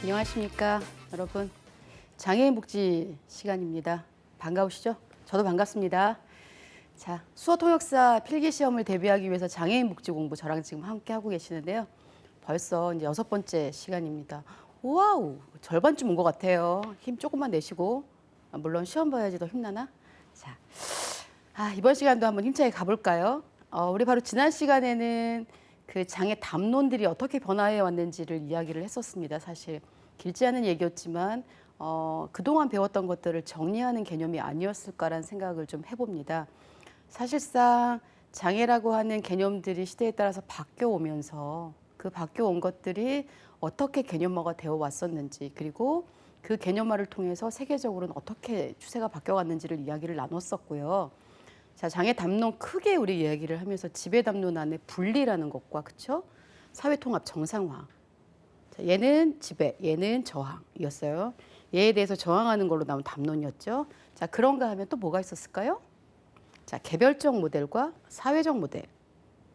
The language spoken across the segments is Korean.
안녕하십니까, 여러분. 장애인 복지 시간입니다. 반가우시죠? 저도 반갑습니다. 자, 수어 통역사 필기 시험을 대비하기 위해서 장애인 복지 공부 저랑 지금 함께 하고 계시는데요. 벌써 이제 6번째 시간입니다. 와우, 절반쯤 온 것 같아요. 힘 조금만 내시고, 물론 시험 봐야지 더 힘나나? 자, 이번 시간도 한번 힘차게 가볼까요? 우리 바로 지난 시간에는 그 장애 담론들이 어떻게 변화해 왔는지를 이야기를 했었습니다. 사실 길지 않은 얘기였지만 그동안 배웠던 것들을 정리하는 개념이 아니었을까라는 생각을 좀 해봅니다. 사실상 장애라고 하는 개념들이 시대에 따라서 바뀌어 오면서 그 바뀌어 온 것들이 어떻게 개념화가 되어 왔었는지, 그리고 그 개념화를 통해서 세계적으로는 어떻게 추세가 바뀌어왔는지를 이야기를 나눴었고요. 자, 장애 담론 크게 우리 이야기를 하면서 지배 담론 안에 분리라는 것과, 그쵸? 사회통합 정상화. 자, 얘는 지배, 얘는 저항이었어요. 얘에 대해서 저항하는 걸로 나온 담론이었죠. 자, 그런가 하면 또 뭐가 있었을까요? 자, 개별적 모델과 사회적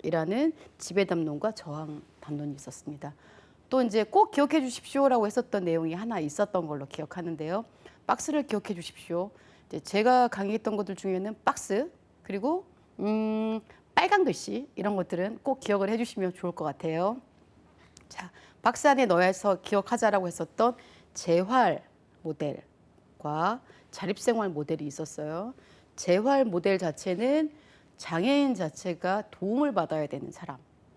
모델이라는 지배 담론과 저항 담론이 있었습니다. 또 이제 꼭 기억해 주십시오라고 했었던 내용이 하나 있었던 걸로 기억하는데요. 박스를 기억해 주십시오. 이제 제가 강의했던 것들 중에는 박스, 그리고 빨간 글씨 이런 것들은 꼭 기억을 해주시면 좋을 것 같아요. 자, 박스 안에 넣어서 기억하자라고 했었던 재활 모델과 자립생활 모델이 있었어요. 재활 모델 자체는 장애인 자체가 도움을 받아야 되는 사람,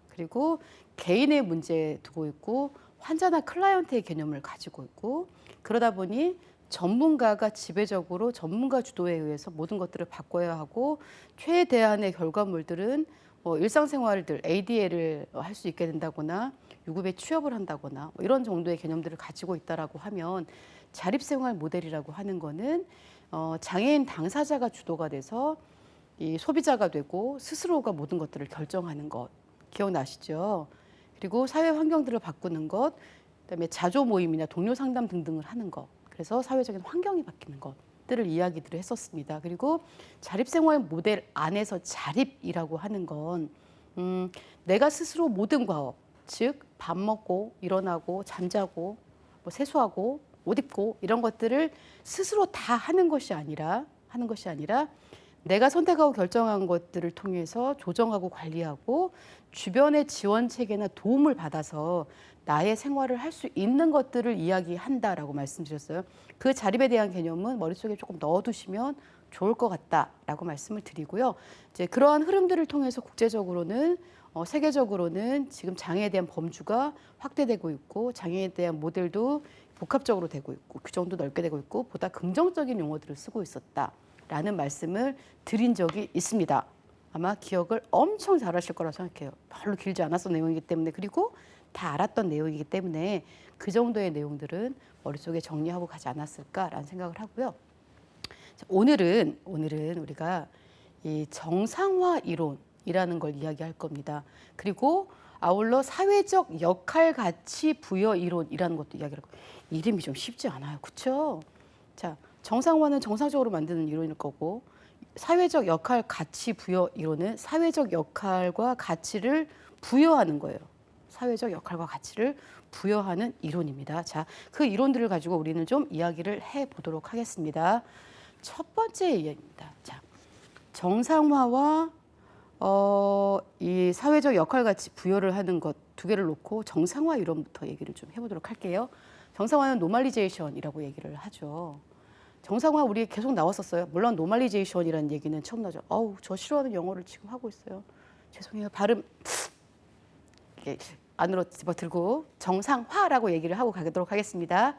그리고 개인의 문제에 두고 있고 환자나 클라이언트의 개념을 가지고 있고, 그러다 보니 전문가가 지배적으로 전문가 주도에 의해서 모든 것들을 바꿔야 하고, 최대한의 결과물들은 일상생활들 ADL을 할 수 있게 된다거나 유급에 취업을 한다거나 이런 정도의 개념들을 가지고 있다라고 하면, 자립생활 모델이라고 하는 거는 장애인 당사자가 주도가 돼서 이 소비자가 되고 스스로가 모든 것들을 결정하는 것, 기억나시죠? 그리고 사회 환경들을 바꾸는 것, 그다음에 자조 모임이나 동료 상담 등등을 하는 것, 그래서 사회적인 환경이 바뀌는 것들을 이야기들을 했었습니다. 그리고 자립생활 모델 안에서 자립이라고 하는 건 내가 스스로 모든 과업, 즉 밥 먹고 일어나고 잠자고 뭐 세수하고 옷 입고 이런 것들을 스스로 다 하는 것이 아니라 내가 선택하고 결정한 것들을 통해서 조정하고 관리하고 주변의 지원 체계나 도움을 받아서 나의 생활을 할 수 있는 것들을 이야기한다라고 말씀드렸어요. 그 자립에 대한 개념은 머릿속에 조금 넣어두시면 좋을 것 같다라고 말씀을 드리고요. 이제 그러한 흐름들을 통해서 국제적으로는 세계적으로는 지금 장애에 대한 범주가 확대되고 있고, 장애에 대한 모델도 복합적으로 되고 있고, 규정도 넓게 되고 있고, 보다 긍정적인 용어들을 쓰고 있었다라는 말씀을 드린 적이 있습니다. 아마 기억을 엄청 잘하실 거라고 생각해요. 별로 길지 않았던 내용이기 때문에, 그리고 다 알았던 내용이기 때문에 그 정도의 내용들은 머릿속에 정리하고 가지 않았을까라는 생각을 하고요. 오늘은 우리가 이 정상화 이론이라는 걸 이야기할 겁니다. 그리고 아울러 사회적 역할 가치 부여 이론이라는 것도 이야기할 거예요. 이름이 좀 쉽지 않아요, 그렇죠? 자, 정상화는 정상적으로 만드는 이론일 거고, 사회적 역할 가치 부여 이론은 사회적 역할과 가치를 부여하는 거예요. 사회적 역할과 가치를 부여하는 이론입니다. 자, 그 이론들을 가지고 우리는 좀 이야기를 해보도록 하겠습니다. 첫 번째 이야기입니다. 자, 정상화와 이 사회적 역할 가치 부여를 하는 것 두 개를 놓고 정상화 이론부터 얘기를 좀 해보도록 할게요. 정상화는 노멀리제이션이라고 얘기를 하죠. 정상화 우리 계속 나왔었어요. 물론 노멀리제이션이라는 얘기는 처음 나죠. 저 싫어하는 영어를 지금 하고 있어요. 죄송해요. 발음 이렇게 안으로 집어들고 정상화라고 얘기를 하고 가도록 하겠습니다.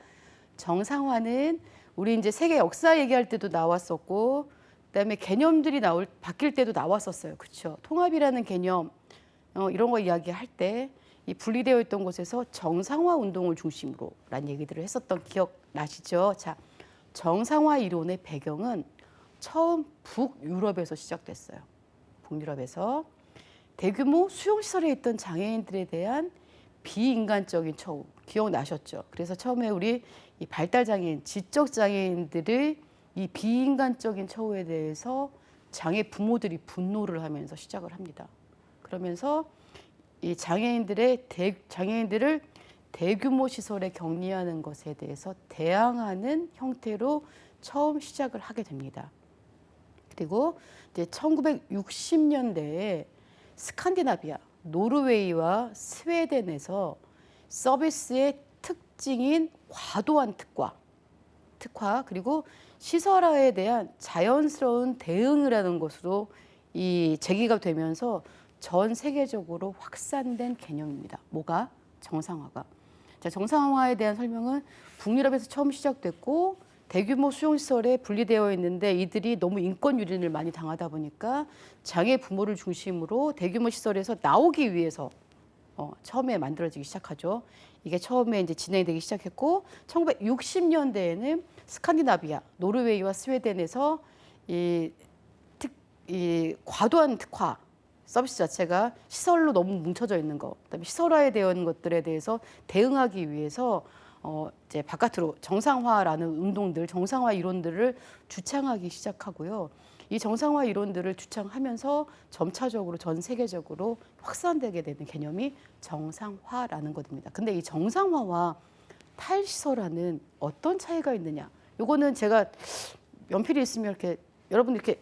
정상화는 우리 이제 세계 역사 얘기할 때도 나왔었고, 그다음에 개념들이 바뀔 때도 나왔었어요. 그렇죠? 통합이라는 개념 이런 거 이야기할 때 이 분리되어 있던 곳에서 정상화 운동을 중심으로라는 얘기들을 했었던 기억 나시죠? 자, 정상화 이론의 배경은 처음 북유럽에서 시작됐어요. 북유럽에서 대규모 수용시설에 있던 장애인들에 대한 비인간적인 처우 기억나셨죠? 그래서 처음에 우리 이 발달장애인, 지적장애인들의 이 비인간적인 처우에 대해서 장애 부모들이 분노를 하면서 시작을 합니다. 그러면서 이 장애인들을 대규모 시설에 격리하는 것에 대해서 대항하는 형태로 처음 시작을 하게 됩니다. 그리고 이제 1960년대에 스칸디나비아, 노르웨이와 스웨덴에서 서비스의 특징인 과도한 특화 그리고 시설화에 대한 자연스러운 대응을 하는 것으로 이 제기가 되면서 전 세계적으로 확산된 개념입니다. 뭐가? 정상화가. 자, 정상화에 대한 설명은 북유럽에서 처음 시작됐고 대규모 수용시설에 분리되어 있는데 이들이 너무 인권 유린을 많이 당하다 보니까 장애 부모를 중심으로 대규모 시설에서 나오기 위해서 처음에 만들어지기 시작하죠. 이게 처음에 이제 진행되기 시작했고 1960년대에는 스칸디나비아, 노르웨이와 스웨덴에서 이 과도한 특화 서비스 자체가 시설로 너무 뭉쳐져 있는 것, 그다음에 시설화에 되는 것들에 대해서 대응하기 위해서 이제 바깥으로 정상화라는 운동들, 정상화 이론들을 주창하기 시작하고요. 이 정상화 이론들을 주창하면서 점차적으로 전 세계적으로 확산되게 되는 개념이 정상화라는 것입니다. 근데 이 정상화와 탈시설화는 어떤 차이가 있느냐? 요거는 제가 연필이 있으면 이렇게 여러분 이렇게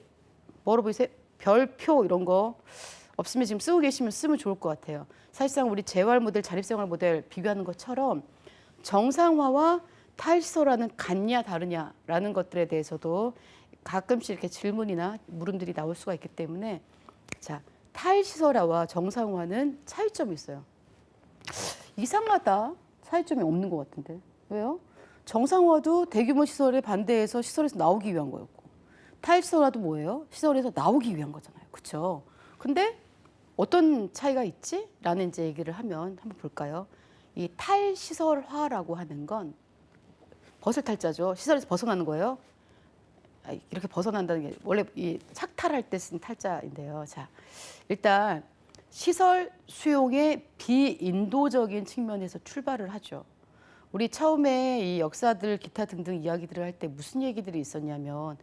뭐로 보이세요? 별표 이런 거 없으면 지금 쓰고 계시면 쓰면 좋을 것 같아요. 사실상 우리 재활 모델, 자립생활 모델 비교하는 것처럼 정상화와 탈시설화는 같냐 다르냐라는 것들에 대해서도 가끔씩 이렇게 질문이나 물음들이 나올 수가 있기 때문에 자, 탈시설화와 정상화는 차이점이 있어요. 이상하다. 차이점이 없는 것 같은데. 왜요? 정상화도 대규모 시설에 반대해서 시설에서 나오기 위한 거였고 탈시설화도 뭐예요? 시설에서 나오기 위한 거잖아요. 그렇죠? 근데 어떤 차이가 있지? 라는 이제 얘기를 하면 한번 볼까요? 이 탈시설화라고 하는 건 벗을 탈자죠. 시설에서 벗어나는 거예요. 이렇게 벗어난다는 게 원래 이 착탈할 때 쓴 탈자인데요. 자, 일단 시설 수용의 비인도적인 측면에서 출발을 하죠. 우리 처음에 이 역사들 기타 등등 이야기들을 할 때 무슨 얘기들이 있었냐면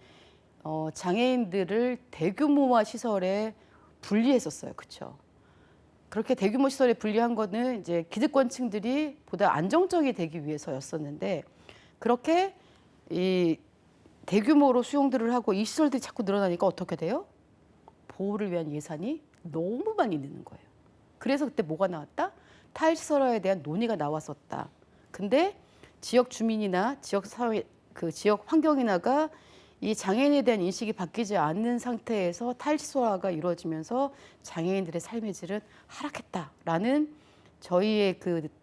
장애인들을 대규모화 시설에 분리했었어요. 그렇죠? 그렇게 대규모 시설에 분리한 거는 이제 기득권층들이 보다 안정적이 되기 위해서였었는데 그렇게 이 대규모로 수용들을 하고 이 시설들이 자꾸 늘어나니까 어떻게 돼요? 보호를 위한 예산이 너무 많이 드는 거예요. 그래서 그때 뭐가 나왔다? 탈시설화에 대한 논의가 나왔었다. 근데 지역 주민이나 지역 사회, 그 지역 환경인화가 이 장애인에 대한 인식이 바뀌지 않는 상태에서 탈시설화가 이루어지면서 장애인들의 삶의 질은 하락했다라는 저희의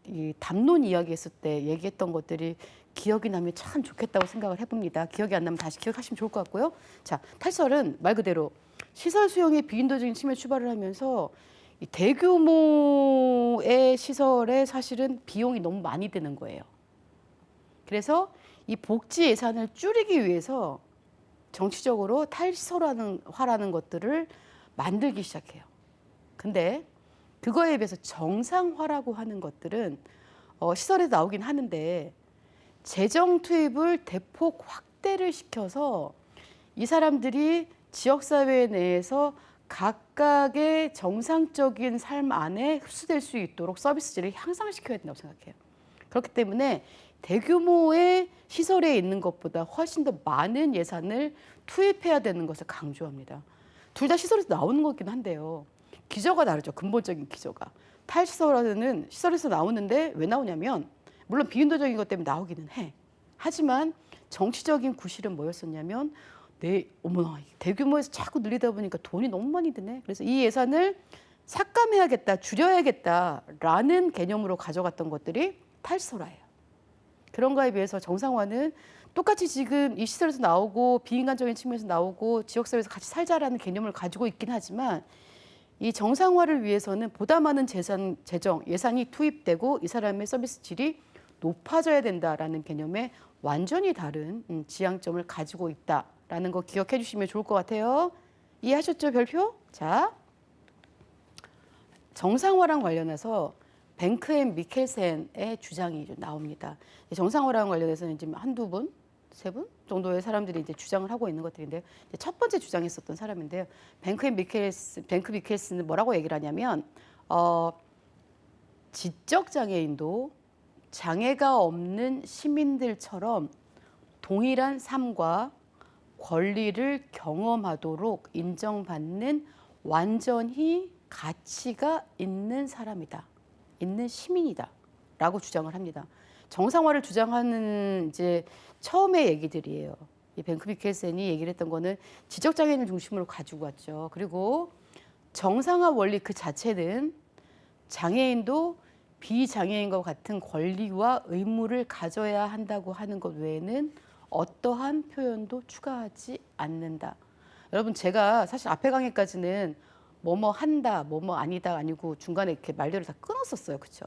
이 담론 이야기했을 때 얘기했던 것들이 기억이 나면 참 좋겠다고 생각을 해봅니다. 기억이 안 나면 다시 기억하시면 좋을 것 같고요. 자, 탈시설은 말 그대로 시설 수용의 비인도적인 측면 출발을 하면서 이 대규모의 시설에 사실은 비용이 너무 많이 드는 거예요. 그래서 이 복지 예산을 줄이기 위해서 정치적으로 탈시설화라는 것들을 만들기 시작해요. 근데 그거에 비해서 정상화라고 하는 것들은 시설에서 나오긴 하는데 재정 투입을 대폭 확대를 시켜서 이 사람들이 지역사회 내에서 각각의 정상적인 삶 안에 흡수될 수 있도록 서비스질을 향상시켜야 된다고 생각해요. 그렇기 때문에 대규모의 시설에 있는 것보다 훨씬 더 많은 예산을 투입해야 되는 것을 강조합니다. 둘 다 시설에서 나오는 거긴 한데요. 기저가 다르죠. 근본적인 기저가. 탈시설화는 시설에서 나오는데 왜 나오냐면 물론 비인도적인 것 때문에 나오기는 해. 하지만 정치적인 구실은 뭐였었냐면 어머나 대규모에서 자꾸 늘리다 보니까 돈이 너무 많이 드네. 그래서 이 예산을 삭감해야겠다, 줄여야겠다라는 개념으로 가져갔던 것들이 탈시설화예요. 그런 거에 비해서 정상화는 똑같이 지금 이 시설에서 나오고 비인간적인 측면에서 나오고 지역사회에서 같이 살자라는 개념을 가지고 있긴 하지만 이 정상화를 위해서는 보다 많은 예산이 투입되고 이 사람의 서비스 질이 높아져야 된다라는 개념에 완전히 다른 지향점을 가지고 있다라는 거 기억해 주시면 좋을 것 같아요. 이해하셨죠, 별표? 자, 정상화랑 관련해서 뱅크 앤 미켈센의 주장이 좀 나옵니다. 정상화랑 관련해서는 지금 한두 분 세 분 정도의 사람들이 이제 주장을 하고 있는 것들인데요. 이제 첫 번째 주장했었던 사람인데요. 뱅크 미켈스는 뭐라고 얘기를 하냐면 지적 장애인도 장애가 없는 시민들처럼 동일한 삶과 권리를 경험하도록 인정받는 완전히 가치가 있는 사람이다. 있는 시민이다라고 주장을 합니다. 정상화를 주장하는 이제 처음의 얘기들이에요. 이 뱅크 미켈센이 얘기를 했던 거는 지적 장애인을 중심으로 가지고 왔죠. 그리고 정상화 원리 그 자체는 장애인도 비장애인과 같은 권리와 의무를 가져야 한다고 하는 것 외에는 어떠한 표현도 추가하지 않는다. 여러분 제가 사실 앞에 강의까지는 뭐뭐 한다, 뭐뭐 아니다 아니고 중간에 이렇게 말들을 다 끊었었어요. 그렇죠?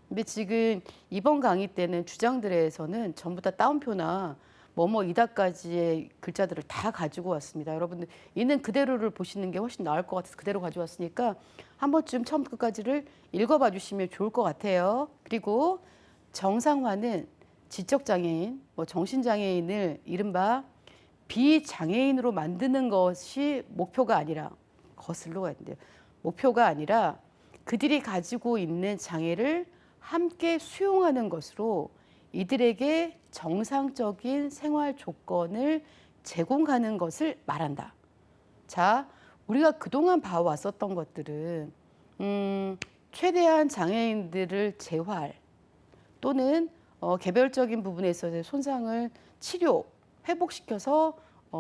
근데 지금 이번 강의 때는 주장들에서는 전부 다 따옴표나 뭐뭐 이다까지의 글자들을 다 가지고 왔습니다. 여러분들 있는 그대로를 보시는 게 훨씬 나을 것 같아서 그대로 가져왔으니까 한 번쯤 처음부터 끝까지를 읽어봐 주시면 좋을 것 같아요. 그리고 정상화는 지적장애인, 뭐 정신장애인을 이른바 비장애인으로 만드는 것이 목표가 아니라 거슬러 가야 된대요. 목표가 아니라 그들이 가지고 있는 장애를 함께 수용하는 것으로 이들에게 정상적인 생활 조건을 제공하는 것을 말한다. 자, 우리가 그동안 봐왔었던 것들은 최대한 장애인들을 재활 또는 개별적인 부분에 있어서 손상을 치료, 회복시켜서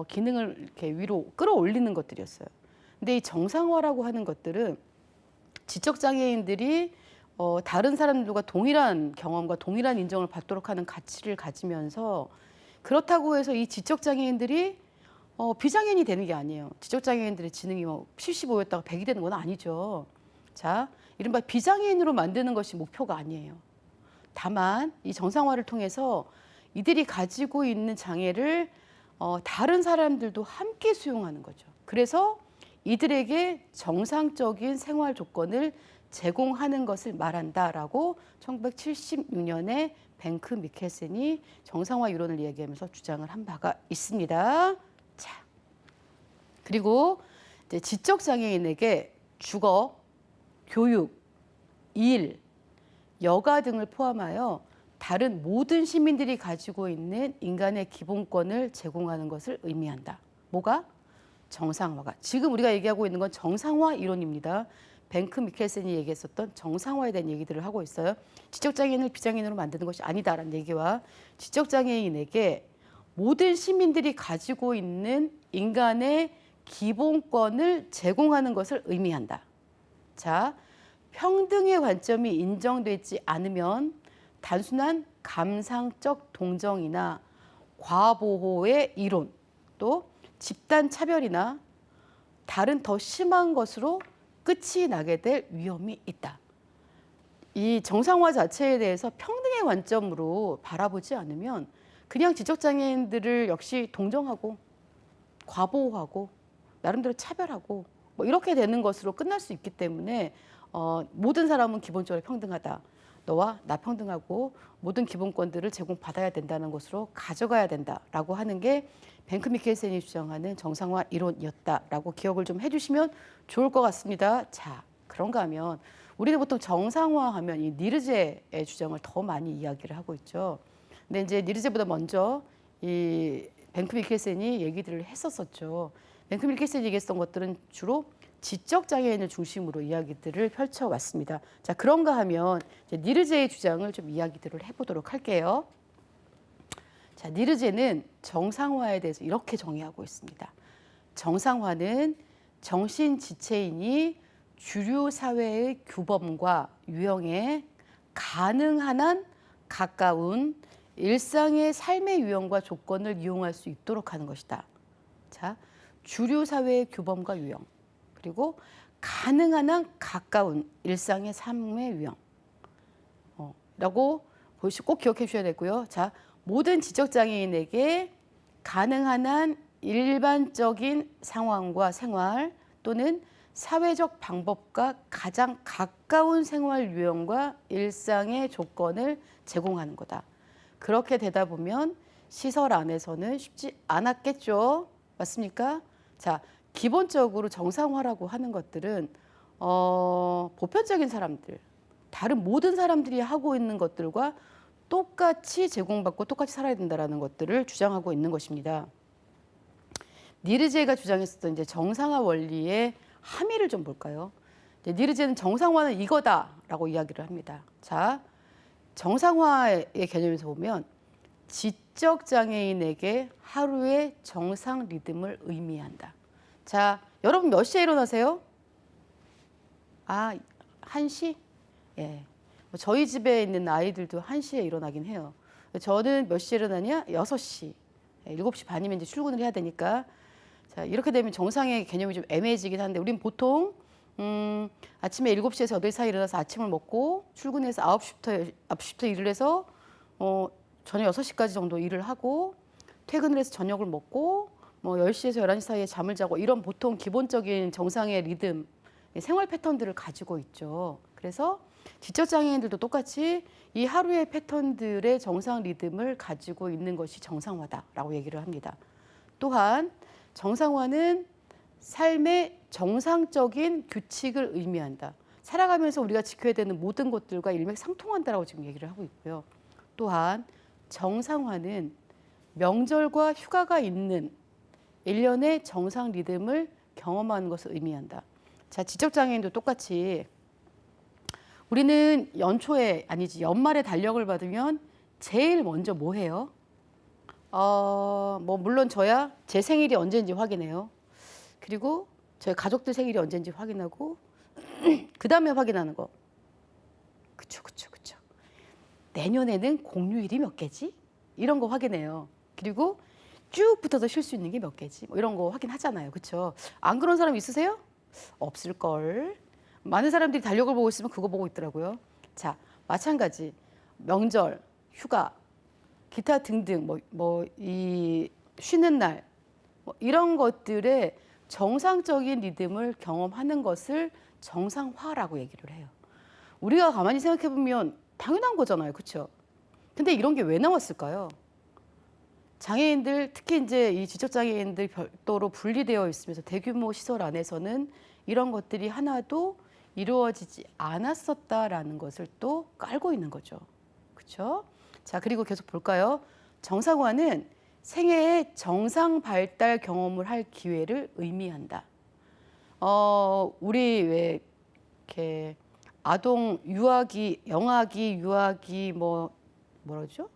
기능을 이렇게 위로 끌어올리는 것들이었어요. 근데 이 정상화라고 하는 것들은 지적장애인들이 다른 사람들과 동일한 경험과 동일한 인정을 받도록 하는 가치를 가지면서 그렇다고 해서 이 지적장애인들이 비장애인이 되는 게 아니에요. 지적장애인들의 지능이 75였다가 100이 되는 건 아니죠. 자, 이른바 비장애인으로 만드는 것이 목표가 아니에요. 다만 이 정상화를 통해서 이들이 가지고 있는 장애를 다른 사람들도 함께 수용하는 거죠. 그래서 이들에게 정상적인 생활 조건을 제공하는 것을 말한다라고 1976년에 뱅크 미켈센이 정상화 이론을 얘기하면서 주장을 한 바가 있습니다. 자, 그리고 이제 지적 장애인에게 주거, 교육, 일, 여가 등을 포함하여 다른 모든 시민들이 가지고 있는 인간의 기본권을 제공하는 것을 의미한다. 뭐가? 정상화가. 지금 우리가 얘기하고 있는 건 정상화 이론입니다. 뱅크 미켈센이 얘기했었던 정상화에 대한 얘기들을 하고 있어요. 지적장애인을 비장애인으로 만드는 것이 아니다라는 얘기와 지적장애인에게 모든 시민들이 가지고 있는 인간의 기본권을 제공하는 것을 의미한다. 자, 평등의 관점이 인정되지 않으면 단순한 감상적 동정이나 과보호의 이론, 또 집단 차별이나 다른 더 심한 것으로 끝이 나게 될 위험이 있다. 이 정상화 자체에 대해서 평등의 관점으로 바라보지 않으면 그냥 지적장애인들을 역시 동정하고 과보호하고 나름대로 차별하고 뭐 이렇게 되는 것으로 끝날 수 있기 때문에 모든 사람은 기본적으로 평등하다. 너와 나 평등하고 모든 기본권들을 제공받아야 된다는 것으로 가져가야 된다라고 하는 게 뱅크 미켈센이 주장하는 정상화 이론이었다라고 기억을 좀 해주시면 좋을 것 같습니다. 자, 그런가 하면 우리는 보통 정상화하면 이 니르제의 주장을 더 많이 이야기를 하고 있죠. 근데 이제 니르제보다 먼저 이 뱅크 미켈센이 얘기들을 했었었죠. 뱅크 미켈센이 얘기했던 것들은 주로 지적 장애인을 중심으로 이야기들을 펼쳐왔습니다. 자, 그런가 하면 이제 니르제의 주장을 좀 이야기들을 해보도록 할게요. 자, 니르제는 정상화에 대해서 이렇게 정의하고 있습니다. 정상화는 정신지체인이 주류 사회의 규범과 유형에 가능한 한 가까운 일상의 삶의 유형과 조건을 이용할 수 있도록 하는 것이다. 자, 주류 사회의 규범과 유형. 그리고 가능한 한 가까운 일상의 삶의 유형 라고 꼭 기억해 주셔야 되고요. 자, 모든 지적장애인에게 가능한 한 일반적인 상황과 생활 또는 사회적 방법과 가장 가까운 생활 유형과 일상의 조건을 제공하는 거다. 그렇게 되다 보면 시설 안에서는 쉽지 않았겠죠. 맞습니까? 자, 기본적으로 정상화라고 하는 것들은 보편적인 사람들, 다른 모든 사람들이 하고 있는 것들과 똑같이 제공받고 똑같이 살아야 된다라는 것들을 주장하고 있는 것입니다. 니르제가 주장했었던 이제 정상화 원리의 함의를 좀 볼까요? 니르제는 정상화는 이거다라고 이야기를 합니다. 자, 정상화의 개념에서 보면 지적 장애인에게 하루의 정상 리듬을 의미한다. 자, 여러분 몇 시에 일어나세요? 아, 1시? 예. 저희 집에 있는 아이들도 1시에 일어나긴 해요. 저는 몇 시에 일어나냐? 6시. 7시 반이면 이제 출근을 해야 되니까. 자, 이렇게 되면 정상의 개념이 좀 애매해지긴 한데, 우린 보통, 아침에 7시에서 8시 사이 일어나서 아침을 먹고, 출근해서 9시부터 일을 해서, 저녁 6시까지 정도 일을 하고, 퇴근을 해서 저녁을 먹고, 뭐 10시에서 11시 사이에 잠을 자고, 이런 보통 기본적인 정상의 리듬, 생활 패턴들을 가지고 있죠. 그래서 지적장애인들도 똑같이 이 하루의 패턴들의 정상 리듬을 가지고 있는 것이 정상화다라고 얘기를 합니다. 또한 정상화는 삶의 정상적인 규칙을 의미한다. 살아가면서 우리가 지켜야 되는 모든 것들과 일맥상통한다라고 지금 얘기를 하고 있고요. 또한 정상화는 명절과 휴가가 있는 1년의 정상 리듬을 경험하는 것을 의미한다. 자, 지적장애인도 똑같이 우리는 연초에 아니지 연말에 달력을 받으면 제일 먼저 뭐 해요? 뭐 물론 저야 제 생일이 언제인지 확인해요. 그리고 저희 가족들 생일이 언제인지 확인하고 그 다음에 확인하는 거. 그쵸. 내년에는 공휴일이 몇 개지? 이런 거 확인해요. 그리고 쭉 붙어서 쉴 수 있는 게 몇 개지? 뭐 이런 거 확인하잖아요. 그쵸? 안 그런 사람 있으세요? 없을걸. 많은 사람들이 달력을 보고 있으면 그거 보고 있더라고요. 자, 마찬가지. 명절, 휴가, 기타 등등, 이 쉬는 날, 뭐 이런 것들의 정상적인 리듬을 경험하는 것을 정상화라고 얘기를 해요. 우리가 가만히 생각해 보면 당연한 거잖아요. 그렇죠? 근데 이런 게 왜 나왔을까요? 장애인들, 특히 이제 이 지적장애인들 별도로 분리되어 있으면서 대규모 시설 안에서는 이런 것들이 하나도 이루어지지 않았었다라는 것을 또 깔고 있는 거죠. 그렇죠? 자, 그리고 계속 볼까요? 정상화는 생애의 정상 발달 경험을 할 기회를 의미한다. 우리 왜 이렇게 아동 유아기, 영아기, 유아기 뭐라죠?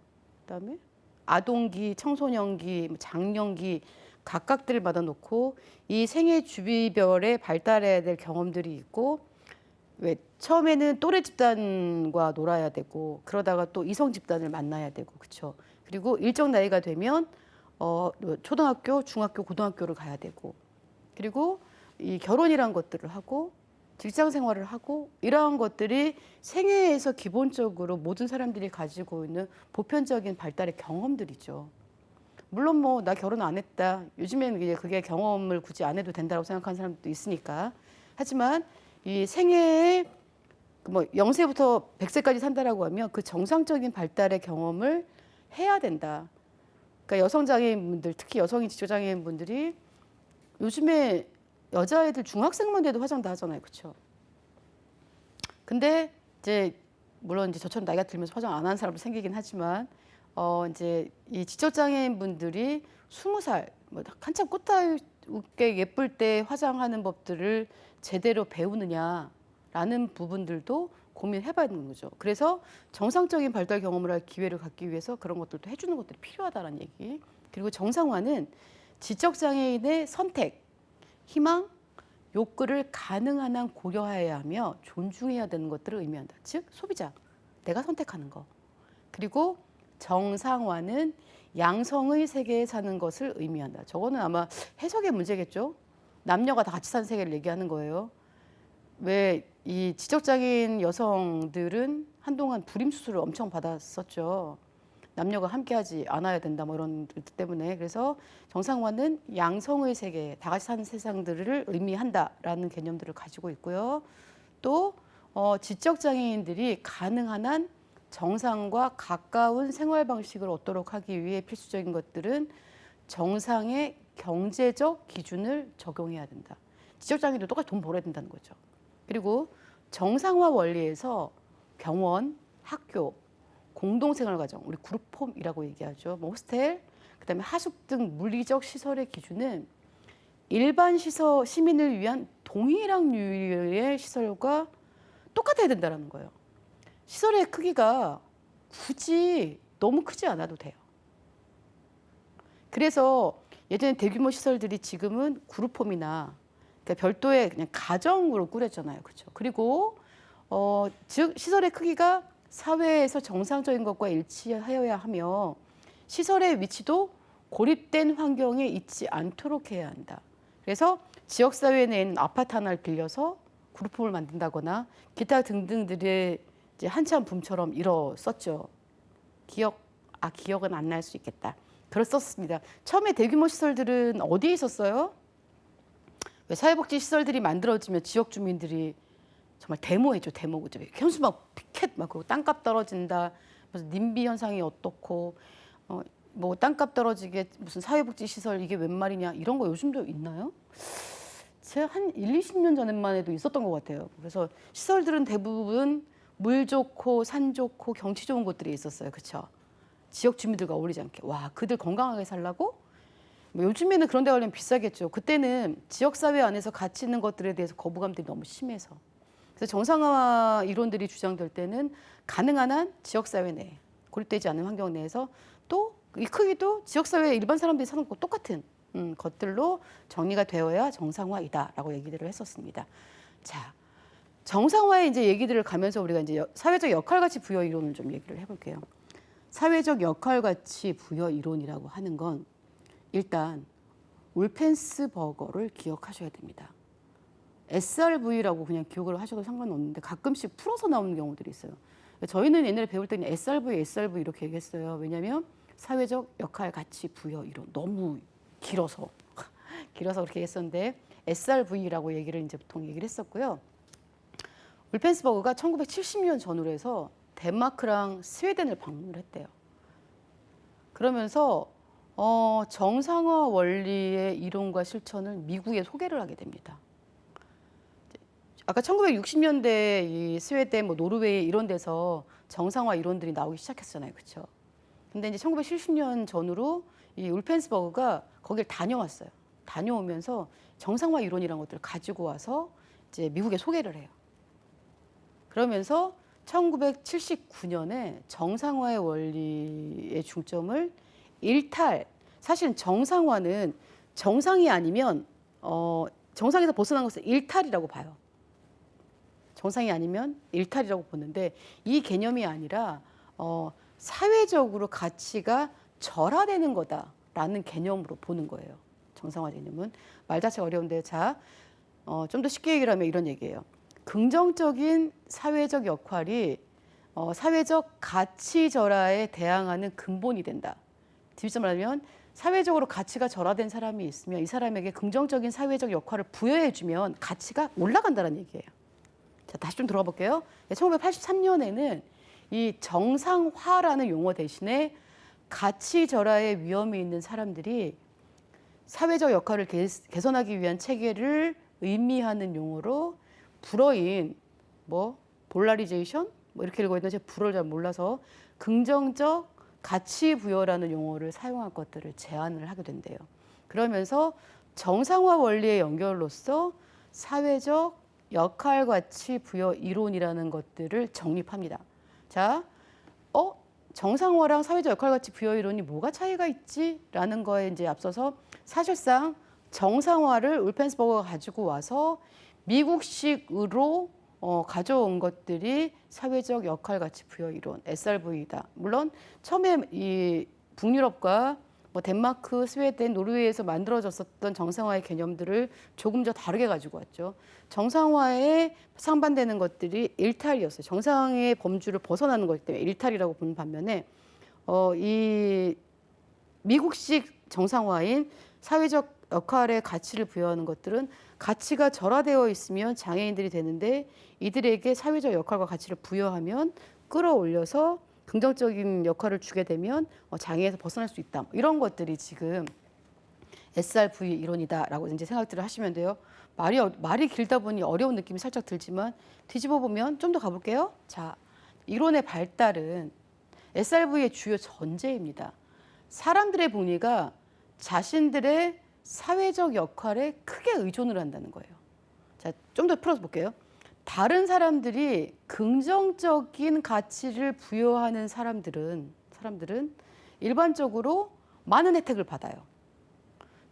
그다음에 아동기, 청소년기, 장년기 각각들마다 놓고 이 생애 주기별에 발달해야 될 경험들이 있고 왜 처음에는 또래 집단과 놀아야 되고 그러다가 또 이성 집단을 만나야 되고 그렇죠. 그리고 일정 나이가 되면 초등학교, 중학교, 고등학교를 가야 되고 그리고 이 결혼이란 것들을 하고 직장 생활을 하고 이러한 것들이 생애에서 기본적으로 모든 사람들이 가지고 있는 보편적인 발달의 경험들이죠. 물론 뭐 나 결혼 안 했다. 요즘에는 이제 그게 경험을 굳이 안 해도 된다고 생각하는 사람들도 있으니까. 하지만 이 생애에 뭐 0세부터 100세까지 산다라고 하면 그 정상적인 발달의 경험을 해야 된다. 그러니까 여성 장애인분들, 특히 여성인 지적 장애인분들이 요즘에 여자애들 중학생만 돼도 화장 다 하잖아요. 그렇죠? 근데 이제 물론 이제 저처럼 나이가 들면서 화장 안 하는 사람도 생기긴 하지만 이제 이 지적 장애인 분들이 20살 뭐 한참 꽃다육게 예쁠 때 화장하는 법들을 제대로 배우느냐라는 부분들도 고민해봐야 되는 거죠. 그래서 정상적인 발달 경험을 할 기회를 갖기 위해서 그런 것들도 해주는 것들이 필요하다는 얘기. 그리고 정상화는 지적 장애인의 선택, 희망, 욕구를 가능한 한 고려해야 하며 존중해야 되는 것들을 의미한다. 즉 소비자, 내가 선택하는 거. 그리고 정상화는 양성의 세계에 사는 것을 의미한다. 저거는 아마 해석의 문제겠죠. 남녀가 다 같이 사는 세계를 얘기하는 거예요. 왜 이 지적장애인 여성들은 한동안 불임 수술을 엄청 받았었죠. 남녀가 함께하지 않아야 된다 뭐 이런 뜻 때문에. 그래서 정상화는 양성의 세계, 다 같이 사는 세상들을 의미한다라는 개념들을 가지고 있고요. 또 지적 장애인들이 가능한 한 정상과 가까운 생활 방식을 얻도록 하기 위해 필수적인 것들은 정상의 경제적 기준을 적용해야 된다. 지적장애인도 똑같이 돈 벌어야 된다는 거죠. 그리고 정상화 원리에서 병원, 학교, 공동생활과정, 우리 그룹홈이라고 얘기하죠. 뭐 호스텔, 그다음에 하숙 등 물리적 시설의 기준은 일반 시민을 위한 동일한 류의 시설과 똑같아야 된다는 거예요. 시설의 크기가 굳이 너무 크지 않아도 돼요. 그래서 예전에 대규모 시설들이 지금은 그룹홈이나 그러니까 별도의 그냥 가정으로 꾸렸잖아요. 그렇죠? 그리고 즉 시설의 크기가 사회에서 정상적인 것과 일치하여야 하며 시설의 위치도 고립된 환경에 있지 않도록 해야 한다. 그래서 지역사회 내에는 아파트 하나를 빌려서 그룹홈을 만든다거나 기타 등등들의 이제 한참 붐처럼 일었었죠. 기억은 안 날 수 있겠다. 그랬었습니다. 처음에 대규모 시설들은 어디에 있었어요? 왜 사회복지 시설들이 만들어지면 지역 주민들이 정말 데모했죠. 데모. 현수 막 피켓 막 그리고 땅값 떨어진다. 무슨 님비 현상이 어떻고 뭐 땅값 떨어지게 무슨 사회복지 시설 이게 웬 말이냐 이런 거 요즘도 있나요? 제가 한 20년 전에만 해도 있었던 것 같아요. 그래서 시설들은 대부분 물 좋고 산 좋고 경치 좋은 곳들이 있었어요. 그렇죠? 지역 주민들과 어울리지 않게. 와, 그들 건강하게 살라고? 뭐 요즘에는 그런 데 가려면 비싸겠죠. 그때는 지역사회 안에서 가치 있는 것들에 대해서 거부감들이 너무 심해서. 그래서 정상화 이론들이 주장될 때는 가능한 한 지역사회 내에 고립되지 않은 환경 내에서 또 이 크기도 지역사회 일반 사람들이 사는 것과 똑같은 것들로 정리가 되어야 정상화이다라고 얘기들을 했었습니다. 자, 정상화의 이제 얘기들을 가면서 우리가 이제 사회적 역할가치 부여 이론을 좀 얘기를 해볼게요. 사회적 역할가치 부여 이론이라고 하는 건 일단 울펜스버거를 기억하셔야 됩니다. SRV라고 그냥 기억을 하셔도 상관없는데 가끔씩 풀어서 나오는 경우들이 있어요. 저희는 옛날에 배울 때는 SRV 이렇게 얘기했어요. 왜냐하면 사회적 역할 가치 부여 이론 너무 길어서 그렇게 했었는데 SRV라고 얘기를 이제 보통 얘기를 했었고요. 울펜스버그가 1970년 전후로 해서 덴마크랑 스웨덴을 방문을 했대요. 그러면서 정상화 원리의 이론과 실천을 미국에 소개를 하게 됩니다. 아까 1960년대 이 스웨덴, 뭐 노르웨이 이런 데서 정상화 이론들이 나오기 시작했잖아요, 그렇죠? 근데 이제 1970년 전후로 이 울펜스버그가 거길 다녀왔어요. 다녀오면서 정상화 이론이라는 것들을 가지고 와서 이제 미국에 소개를 해요. 그러면서 1979년에 정상화의 원리의 중점을 사실은 정상화는 정상이 아니면 정상에서 벗어난 것을 일탈이라고 봐요. 정상이 아니면 일탈이라고 보는데 이 개념이 아니라 사회적으로 가치가 절하되는 거다라는 개념으로 보는 거예요. 정상화 개념은 말 자체가 어려운데 좀 더 쉽게 얘기를 하면 이런 얘기예요. 긍정적인 사회적 역할이 사회적 가치 절하에 대항하는 근본이 된다. 뒤집어 말하면 사회적으로 가치가 절하된 사람이 있으면 이 사람에게 긍정적인 사회적 역할을 부여해주면 가치가 올라간다는 얘기예요. 자, 다시 좀 들어가 볼게요. 1983년에는 이 정상화라는 용어 대신에 가치 절하의 위험이 있는 사람들이 사회적 역할을 개선하기 위한 체계를 의미하는 용어로 불어인 볼라리제이션 이렇게 읽어있는데 제가 불어를 잘 몰라서 긍정적 가치 부여라는 용어를 사용할 것들을 제안을 하게 된대요. 그러면서 정상화 원리의 연결로서 사회적 역할 가치 부여 이론이라는 것들을 정립합니다. 자, 정상화랑 사회적 역할 가치 부여 이론이 뭐가 차이가 있지라는 거에 이제 앞서서 사실상 정상화를 울펜스버거가 가지고 와서 미국식으로 가져온 것들이 사회적 역할 가치 부여 이론 SRV이다. 물론 처음에 이 북유럽과 덴마크, 스웨덴, 노르웨이에서 만들어졌었던 정상화의 개념들을 조금 더 다르게 가지고 왔죠. 정상화에 상반되는 것들이 일탈이었어요. 정상의 범주를 벗어나는 것이기 때문에 일탈이라고 보는 반면에 이 미국식 정상화인 사회적 역할의 가치를 부여하는 것들은 가치가 절하되어 있으면 장애인들이 되는데 이들에게 사회적 역할과 가치를 부여하면 끌어올려서 긍정적인 역할을 주게 되면 장애에서 벗어날 수 있다. 이런 것들이 지금 SRV 이론이다라고 이제 생각들을 하시면 돼요. 말이 길다 보니 어려운 느낌이 살짝 들지만 뒤집어 보면 좀 더 가볼게요. 자, 이론의 발달은 SRV의 주요 전제입니다. 사람들의 복리가 자신들의 사회적 역할에 크게 의존을 한다는 거예요. 자, 좀 더 풀어서 볼게요. 다른 사람들이 긍정적인 가치를 부여하는 사람들은 일반적으로 많은 혜택을 받아요.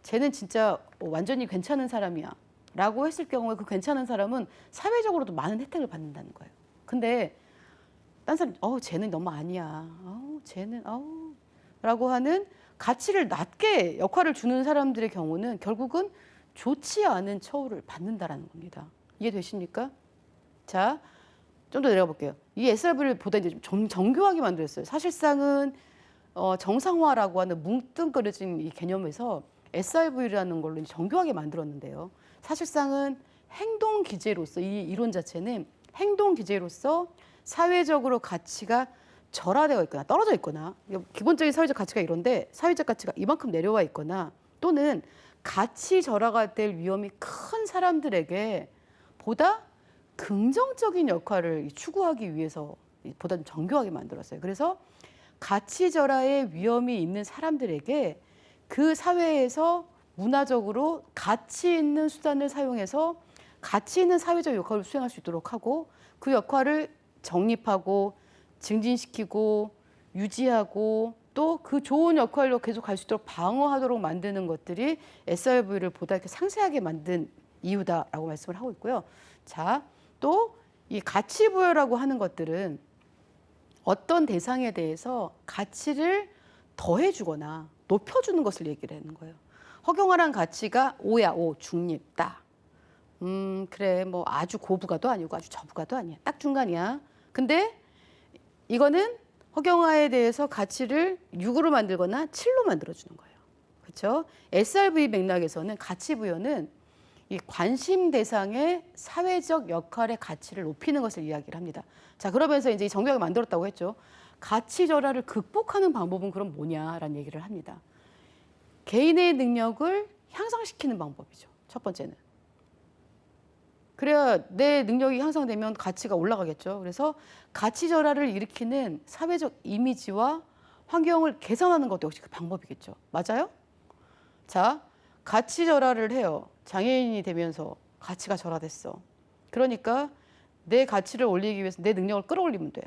쟤는 진짜 완전히 괜찮은 사람이야 라고 했을 경우에 그 괜찮은 사람은 사회적으로도 많은 혜택을 받는다는 거예요. 근데 딴 사람, 쟤는 너무 아니야. 쟤는, 라고 하는 가치를 낮게 역할을 주는 사람들의 경우는 결국은 좋지 않은 처우를 받는다라는 겁니다. 이해되십니까? 자, 좀 더 내려가 볼게요. 이 SRV를 보다 이제 좀 정교하게 만들었어요. 사실상은 정상화라고 하는 뭉뚱그려진 이 개념에서 SRV라는 걸로 정교하게 만들었는데요. 사실상은 행동 기제로서 이 이론 자체는 행동 기제로서 사회적으로 가치가 절하되어 있거나 떨어져 있거나 기본적인 사회적 가치가 이런데 사회적 가치가 이만큼 내려와 있거나 또는 가치 절하가 될 위험이 큰 사람들에게 보다 긍정적인 역할을 추구하기 위해서 보다 좀 정교하게 만들었어요. 그래서 가치 절하의 위험이 있는 사람들에게 그 사회에서 문화적으로 가치 있는 수단을 사용해서 가치 있는 사회적 역할을 수행할 수 있도록 하고 그 역할을 정립하고 증진시키고 유지하고 또 그 좋은 역할로 계속 갈 수 있도록 방어하도록 만드는 것들이 SRV를 보다 이렇게 상세하게 만든 이유다라고 말씀을 하고 있고요. 자, 또 이 가치 부여라고 하는 것들은 어떤 대상에 대해서 가치를 더해주거나 높여주는 것을 얘기를 하는 거예요. 허경환한 가치가 오야, 중립다. 그래, 뭐 아주 고부가도 아니고 아주 저부가도 아니야. 딱 중간이야. 근데 이거는 허경화에 대해서 가치를 6으로 만들거나 7로 만들어주는 거예요. 그렇죠? SRV 맥락에서는 가치 부여는 이 관심 대상의 사회적 역할의 가치를 높이는 것을 이야기를 합니다. 자, 그러면서 이제 이 정교하게 만들었다고 했죠. 가치 절하를 극복하는 방법은 그럼 뭐냐라는 얘기를 합니다. 개인의 능력을 향상시키는 방법이죠. 첫 번째는. 그래야 내 능력이 향상되면 가치가 올라가겠죠. 그래서 가치 절하를 일으키는 사회적 이미지와 환경을 개선하는 것도 역시 그 방법이겠죠. 맞아요? 자, 가치 절하를 해요. 장애인이 되면서 가치가 절하됐어. 그러니까 내 가치를 올리기 위해서 내 능력을 끌어올리면 돼.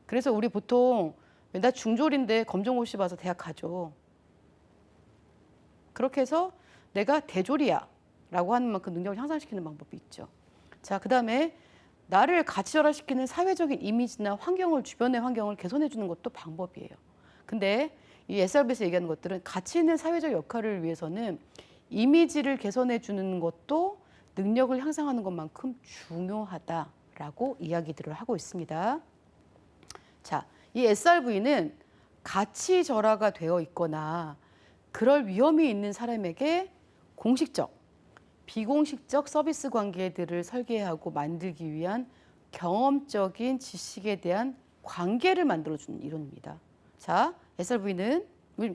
그래서 우리 보통 나 중졸인데 검정고시 봐서 대학 가죠. 그렇게 해서 내가 대졸이야 라고 하는 만큼 능력을 향상시키는 방법이 있죠. 자, 그 다음에 나를 가치절하시키는 사회적인 이미지나 환경을, 주변의 환경을 개선해 주는 것도 방법이에요. 근데 이 SRV에서 얘기하는 것들은 가치 있는 사회적 역할을 위해서는 이미지를 개선해 주는 것도 능력을 향상하는 것만큼 중요하다라고 이야기들을 하고 있습니다. 자, 이 SRV는 가치 절하가 되어 있거나 그럴 위험이 있는 사람에게 공식적, 비공식적 서비스 관계들을 설계하고 만들기 위한 경험적인 지식에 대한 관계를 만들어주는 이론입니다. 자, SRV는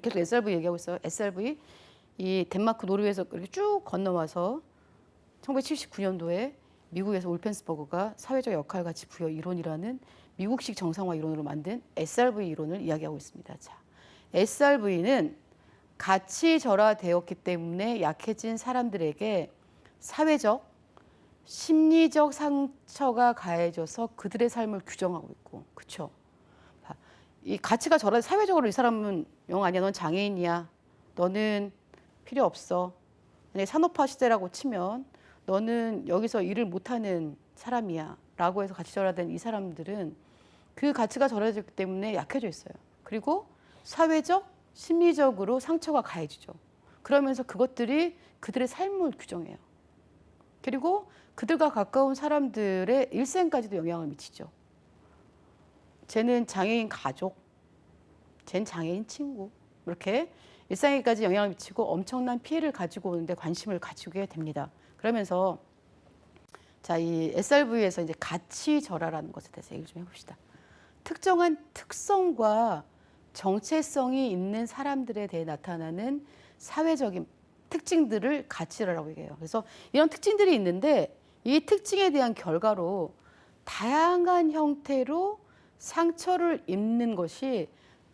계속 SRV 얘기하고 있어요. SRV 이 덴마크, 노르웨이에서 이렇게 쭉 건너와서 1979년도에 미국에서 울펜스버그가 사회적 역할 가치 부여 이론이라는 미국식 정상화 이론으로 만든 SRV 이론을 이야기하고 있습니다. 자, SRV는 가치 절하되었기 때문에 약해진 사람들에게 사회적, 심리적 상처가 가해져서 그들의 삶을 규정하고 있고, 그렇죠? 이 가치가 절하, 사회적으로 이 사람은 영 아니야, 넌 장애인이야, 너는 필요 없어. 만약에 산업화 시대라고 치면 너는 여기서 일을 못하는 사람이야 라고 해서 가치 절하된 이 사람들은 그 가치가 절하졌기 때문에 약해져 있어요. 그리고 사회적, 심리적으로 상처가 가해지죠. 그러면서 그것들이 그들의 삶을 규정해요. 그리고 그들과 가까운 사람들의 일생까지도 영향을 미치죠. 쟤는 장애인 가족, 쟤는 장애인 친구, 이렇게 일상에까지 영향을 미치고 엄청난 피해를 가지고 오는데 관심을 가지게 됩니다. 그러면서 자, 이 SRV에서 이제 가치 절하라는 것에 대해서 얘기를 좀 해봅시다. 특정한 특성과 정체성이 있는 사람들에 대해 나타나는 사회적인 특징들을 가치라고 얘기해요. 그래서 이런 특징들이 있는데 이 특징에 대한 결과로 다양한 형태로 상처를 입는 것이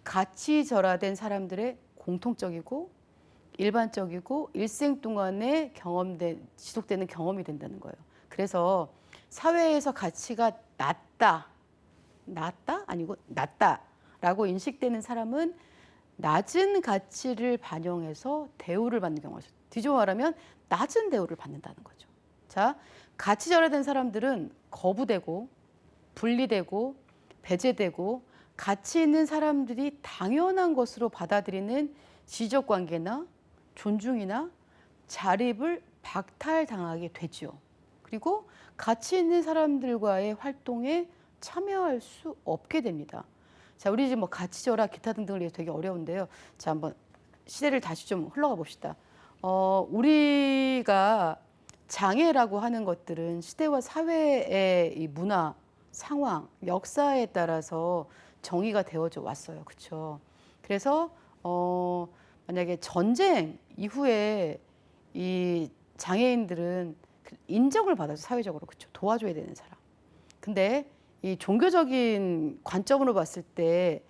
가치절하된 사람들의 공통적이고 일반적이고 일생 동안에 지속되는 경험이 된다는 거예요. 그래서 사회에서 가치가 낮다 아니고 낮다라고 인식되는 사람은 낮은 가치를 반영해서 대우를 받는 경우가 있어요. 뒤집어 말하면 낮은 대우를 받는다는 거죠. 자, 가치절하된 사람들은 거부되고 분리되고 배제되고 가치 있는 사람들이 당연한 것으로 받아들이는 지적 관계나 존중이나 자립을 박탈당하게 되죠. 그리고 가치 있는 사람들과의 활동에 참여할 수 없게 됩니다. 자, 우리 지금 뭐 가치절하 기타 등등을 위해서 되게 어려운데요. 자, 한번 시대를 다시 좀 흘러가 봅시다. 우리가 장애라고 하는 것들은 시대와 사회의 이 문화, 상황, 역사에 따라서 정의가 되어져 왔어요. 그렇죠? 그래서 만약에 전쟁 이후에 이 장애인들은 인정을 받아서 사회적으로 그렇죠. 도와줘야 되는 사람. 근데 이 종교적인 관점으로 봤을 때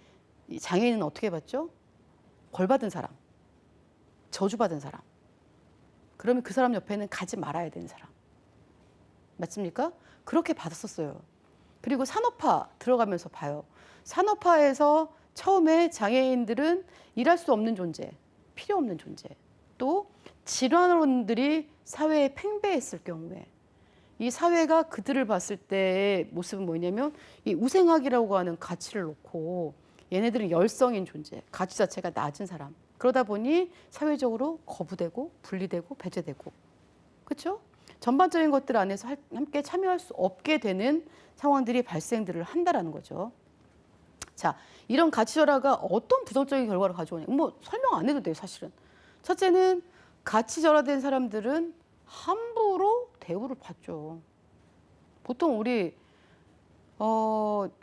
이 장애인은 어떻게 봤죠? 벌 받은 사람, 저주받은 사람. 그러면 그 사람 옆에는 가지 말아야 되는 사람. 맞습니까? 그렇게 받았었어요. 그리고 산업화 들어가면서 봐요. 산업화에서 처음에 장애인들은 일할 수 없는 존재, 필요 없는 존재. 또 질환원들이 사회에 팽배했을 경우에 이 사회가 그들을 봤을 때의 모습은 뭐냐면 이 우생학이라고 하는 가치를 놓고 얘네들은 열성인 존재, 가치 자체가 낮은 사람. 그러다 보니 사회적으로 거부되고 분리되고 배제되고, 그렇죠? 전반적인 것들 안에서 함께 참여할 수 없게 되는 상황들이 발생들을 한다라는 거죠. 자, 이런 가치절하가 어떤 부정적인 결과를 가져오냐? 뭐 설명 안 해도 돼요, 사실은. 첫째는 가치절하된 사람들은 함부로 대우를 받죠. 보통 우리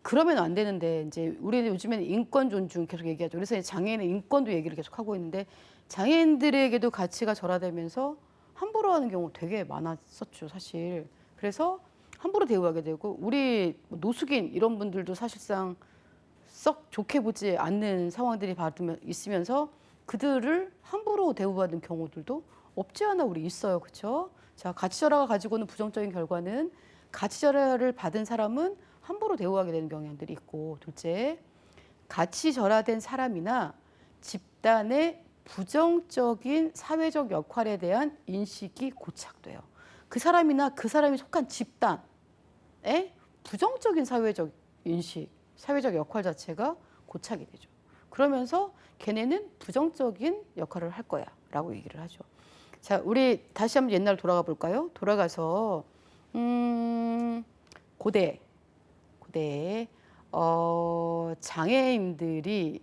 그러면 안 되는데 이제 우리는 요즘에는 인권 존중 계속 얘기하죠. 그래서 장애인의 인권도 얘기를 계속 하고 있는데 장애인들에게도 가치가 절하되면서 함부로 하는 경우 되게 많았었죠, 사실. 그래서 함부로 대우하게 되고 우리 노숙인 이런 분들도 사실상 썩 좋게 보지 않는 상황들이 있으면서 그들을 함부로 대우받는 경우들도 없지 않아 우리 있어요, 그렇죠? 자, 가치절하가 가지고 오는 부정적인 결과는 가치절하를 받은 사람은 함부로 대우하게 되는 경향들이 있고, 둘째, 가치절하된 사람이나 집단의 부정적인 사회적 역할에 대한 인식이 고착돼요. 그 사람이나 그 사람이 속한 집단의 부정적인 사회적 인식, 사회적 역할 자체가 고착이 되죠. 그러면서 걔네는 부정적인 역할을 할 거야 라고 얘기를 하죠. 자, 우리 다시 한번 옛날 돌아가 볼까요? 돌아가서 고대에 장애인들이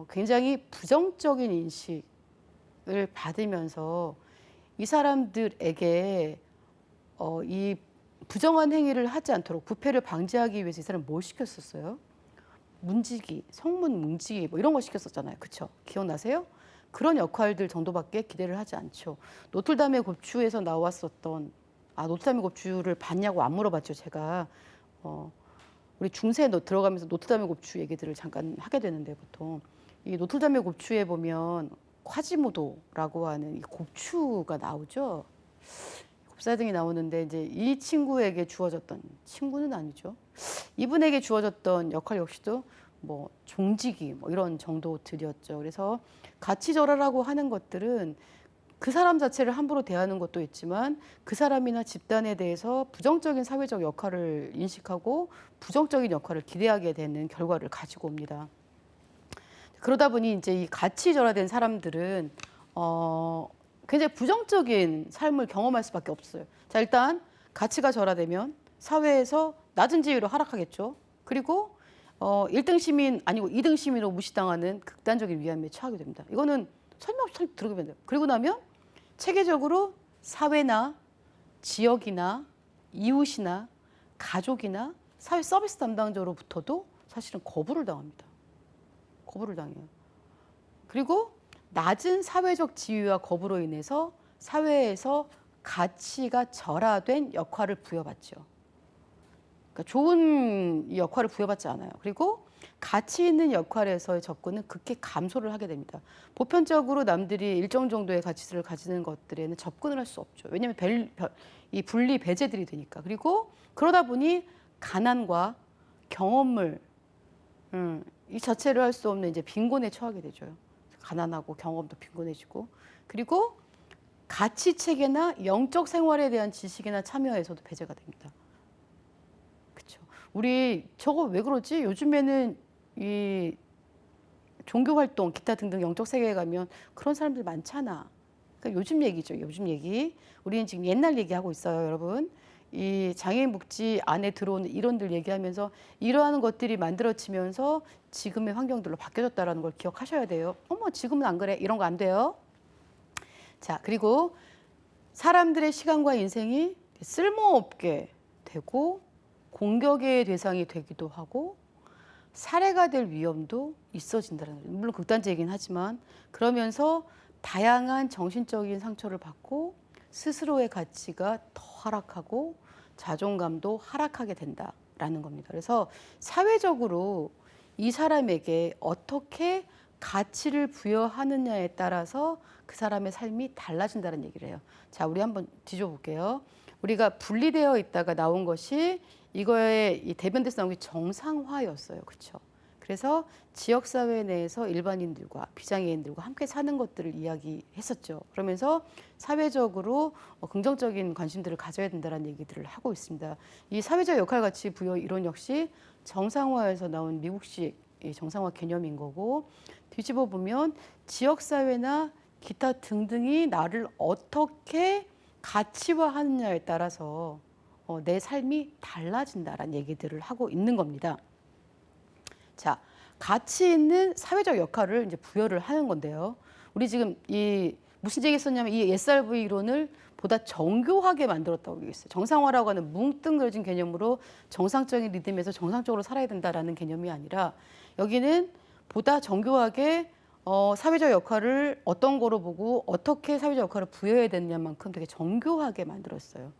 굉장히 부정적인 인식을 받으면서 이 사람들에게 이 부정한 행위를 하지 않도록 부패를 방지하기 위해서 이 사람 뭘 시켰었어요? 문지기, 성문 문지기 뭐 이런 거 시켰었잖아요. 그렇죠? 기억나세요? 그런 역할들 정도밖에 기대를 하지 않죠. 노틀담의 곱추에서 나왔었던 노틀담의 곱추를 봤냐고 안 물어봤죠. 제가 우리 중세 들어가면서 노틀담의 곱추 얘기들을 잠깐 하게 되는데 보통 이 노틀담의 곱추에 보면 콰지모도라고 하는 이 곱추가 나오죠. 곱사등이 나오는데 이제 이 친구에게 주어졌던 친구는 아니죠. 이분에게 주어졌던 역할 역시도 뭐 종지기 뭐 이런 정도들이었죠. 그래서 가치절하라고 하는 것들은 그 사람 자체를 함부로 대하는 것도 있지만 그 사람이나 집단에 대해서 부정적인 사회적 역할을 인식하고 부정적인 역할을 기대하게 되는 결과를 가지고 옵니다. 그러다 보니 이제 이 가치절하된 사람들은 굉장히 부정적인 삶을 경험할 수밖에 없어요. 자, 일단 가치가 절하되면 사회에서 낮은 지위로 하락하겠죠. 그리고 1등 시민 아니고 2등 시민으로 무시당하는 극단적인 위험에 처하게 됩니다. 이거는 설명 없이 들어보면 돼요. 그리고 나면 체계적으로 사회나 지역이나 이웃이나 가족이나 사회 서비스 담당자로부터도 사실은 거부를 당합니다. 거부를 당해요. 그리고 낮은 사회적 지위와 거부로 인해서 사회에서 가치가 절하된 역할을 부여받죠. 그러니까 좋은 역할을 부여받지 않아요. 그리고 가치 있는 역할에서의 접근은 극히 감소를 하게 됩니다. 보편적으로 남들이 일정 정도의 가치를 가지는 것들에는 접근을 할 수 없죠. 왜냐하면 이 분리 배제들이 되니까. 그리고 그러다 보니 가난과 경험을 이 자체를 할 수 없는 이제 빈곤에 처하게 되죠. 가난하고 경험도 빈곤해지고, 그리고 가치 체계나 영적 생활에 대한 지식이나 참여에서도 배제가 됩니다. 그렇죠. 우리 저거 왜 그러지? 요즘에는 이 종교 활동, 기타 등등 영적 세계에 가면 그런 사람들 많잖아. 그러니까 요즘 얘기죠. 요즘 얘기. 우리는 지금 옛날 얘기하고 있어요, 여러분. 이 장애인 복지 안에 들어오는 이론들 얘기하면서 이러한 것들이 만들어지면서 지금의 환경들로 바뀌어졌다는 걸 기억하셔야 돼요. 어머, 지금은 안 그래. 이런 거 안 돼요. 자, 그리고 사람들의 시간과 인생이 쓸모없게 되고 공격의 대상이 되기도 하고 살해가 될 위험도 있어진다는 거예요. 물론 극단적이긴 하지만 그러면서 다양한 정신적인 상처를 받고 스스로의 가치가 더 하락하고 자존감도 하락하게 된다라는 겁니다. 그래서 사회적으로 이 사람에게 어떻게 가치를 부여하느냐에 따라서 그 사람의 삶이 달라진다는 얘기를 해요. 자, 우리 한번 뒤져볼게요. 우리가 분리되어 있다가 나온 것이 이거의 이 대변돼서 나온 게 정상화였어요. 그렇죠? 그래서 지역사회 내에서 일반인들과 비장애인들과 함께 사는 것들을 이야기했었죠. 그러면서 사회적으로 긍정적인 관심들을 가져야 된다는 얘기들을 하고 있습니다. 이 사회적 역할가치 부여 이론 역시 정상화에서 나온 미국식 정상화 개념인 거고, 뒤집어 보면 지역사회나 기타 등등이 나를 어떻게 가치화하느냐에 따라서 내 삶이 달라진다라는 얘기들을 하고 있는 겁니다. 자, 가치 있는 사회적 역할을 이제 부여를 하는 건데요. 우리 지금 이 무슨 얘기 했었냐면 이 SRV 이론을 보다 정교하게 만들었다고 얘기했어요. 정상화라고 하는 뭉뚱그려진 개념으로 정상적인 리듬에서 정상적으로 살아야 된다라는 개념이 아니라 여기는 보다 정교하게 사회적 역할을 어떤 거로 보고 어떻게 사회적 역할을 부여해야 되느냐만큼 되게 정교하게 만들었어요.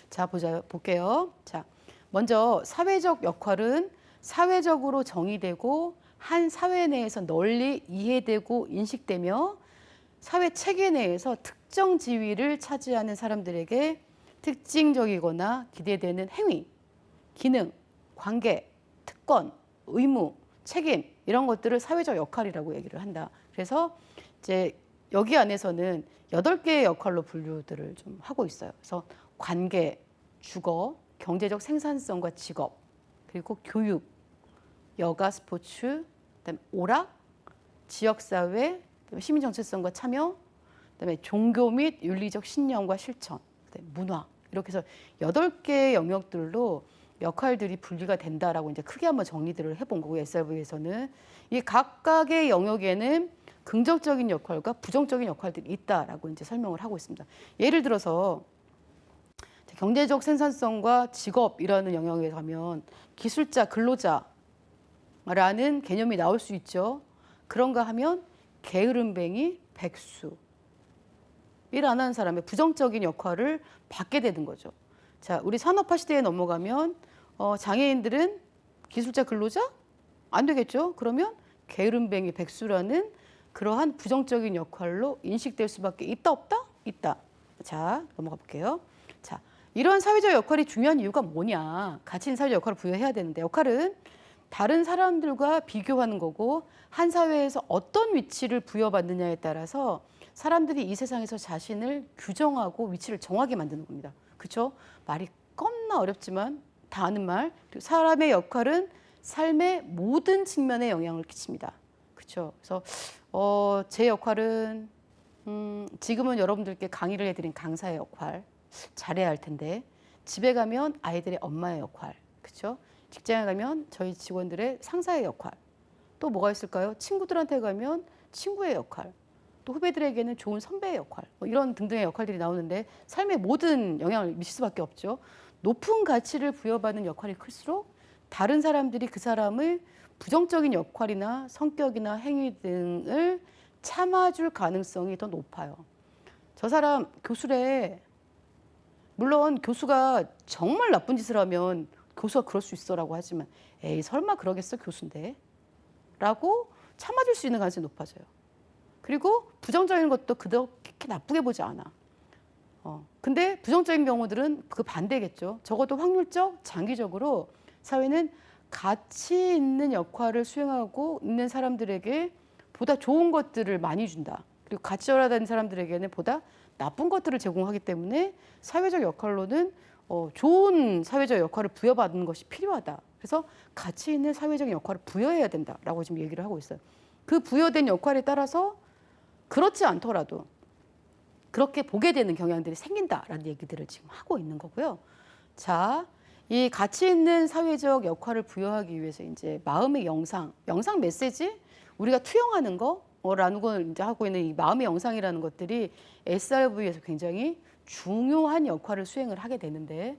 자, 볼게요. 자, 먼저 사회적 역할은 사회적으로 정의되고 한 사회 내에서 널리 이해되고 인식되며 사회 체계 내에서 특정 지위를 차지하는 사람들에게 특징적이거나 기대되는 행위, 기능, 관계, 특권, 의무, 책임 이런 것들을 사회적 역할이라고 얘기를 한다. 그래서 이제 여기 안에서는 8개의 역할로 분류들을 좀 하고 있어요. 그래서 관계, 주거, 경제적 생산성과 직업, 그리고 교육, 여가 스포츠, 그다음에 오락, 지역사회, 시민 정체성과 참여, 그다음에 종교 및 윤리적 신념과 실천, 그다음에 문화 이렇게 해서 8개의 영역들로 역할들이 분리가 된다라고 이제 크게 한번 정리들을 해본 거고 SRV에서는 이 각각의 영역에는 긍정적인 역할과 부정적인 역할들이 있다라고 이제 설명을 하고 있습니다. 예를 들어서 경제적 생산성과 직업이라는 영역에 가면 기술자, 근로자라는 개념이 나올 수 있죠. 그런가 하면 게으름뱅이, 백수 일하는 사람의 부정적인 역할을 받게 되는 거죠. 자, 우리 산업화 시대에 넘어가면 장애인들은 기술자, 근로자? 안 되겠죠. 그러면 게으름뱅이, 백수라는 그러한 부정적인 역할로 인식될 수밖에 있다, 없다? 있다. 자, 넘어가 볼게요. 자, 이런 사회적 역할이 중요한 이유가 뭐냐? 가치 있는 사회적 역할을 부여해야 되는데 역할은 다른 사람들과 비교하는 거고 한 사회에서 어떤 위치를 부여받느냐에 따라서 사람들이 이 세상에서 자신을 규정하고 위치를 정하게 만드는 겁니다. 그렇죠? 말이 겁나 어렵지만 다 아는 말. 사람의 역할은 삶의 모든 측면에 영향을 끼칩니다. 그렇죠? 그래서 제 역할은 지금은 여러분들께 강의를 해드린 강사의 역할 잘해야 할 텐데 집에 가면 아이들의 엄마의 역할, 그렇죠? 직장에 가면 저희 직원들의 상사의 역할, 또 뭐가 있을까요? 친구들한테 가면 친구의 역할, 또 후배들에게는 좋은 선배의 역할, 이런 등등의 역할들이 나오는데 삶의 모든 영향을 미칠 수밖에 없죠. 높은 가치를 부여받는 역할이 클수록 다른 사람들이 그 사람을 부정적인 역할이나 성격이나 행위 등을 참아줄 가능성이 더 높아요. 저 사람 교수래. 물론 교수가 정말 나쁜 짓을 하면 교수가 그럴 수 있어라고 하지만 에이 설마 그러겠어 교수인데 라고 참아줄 수 있는 가능성이 높아져요. 그리고 부정적인 것도 그렇게 나쁘게 보지 않아. 근데 부정적인 경우들은 그 반대겠죠. 적어도 확률적, 장기적으로 사회는 가치 있는 역할을 수행하고 있는 사람들에게 보다 좋은 것들을 많이 준다. 그리고 가치절하다는 사람들에게는 보다 나쁜 것들을 제공하기 때문에 사회적 역할로는 좋은 사회적 역할을 부여받는 것이 필요하다. 그래서 가치 있는 사회적 역할을 부여해야 된다라고 지금 얘기를 하고 있어요. 그 부여된 역할에 따라서 그렇지 않더라도 그렇게 보게 되는 경향들이 생긴다라는 얘기들을 지금 하고 있는 거고요. 자, 이 가치 있는 사회적 역할을 부여하기 위해서 이제 마음의 영상 메시지 우리가 투영하는 거라는 걸 이제 하고 있는 이 마음의 영상이라는 것들이 SRV에서 굉장히 중요한 역할을 수행을 하게 되는데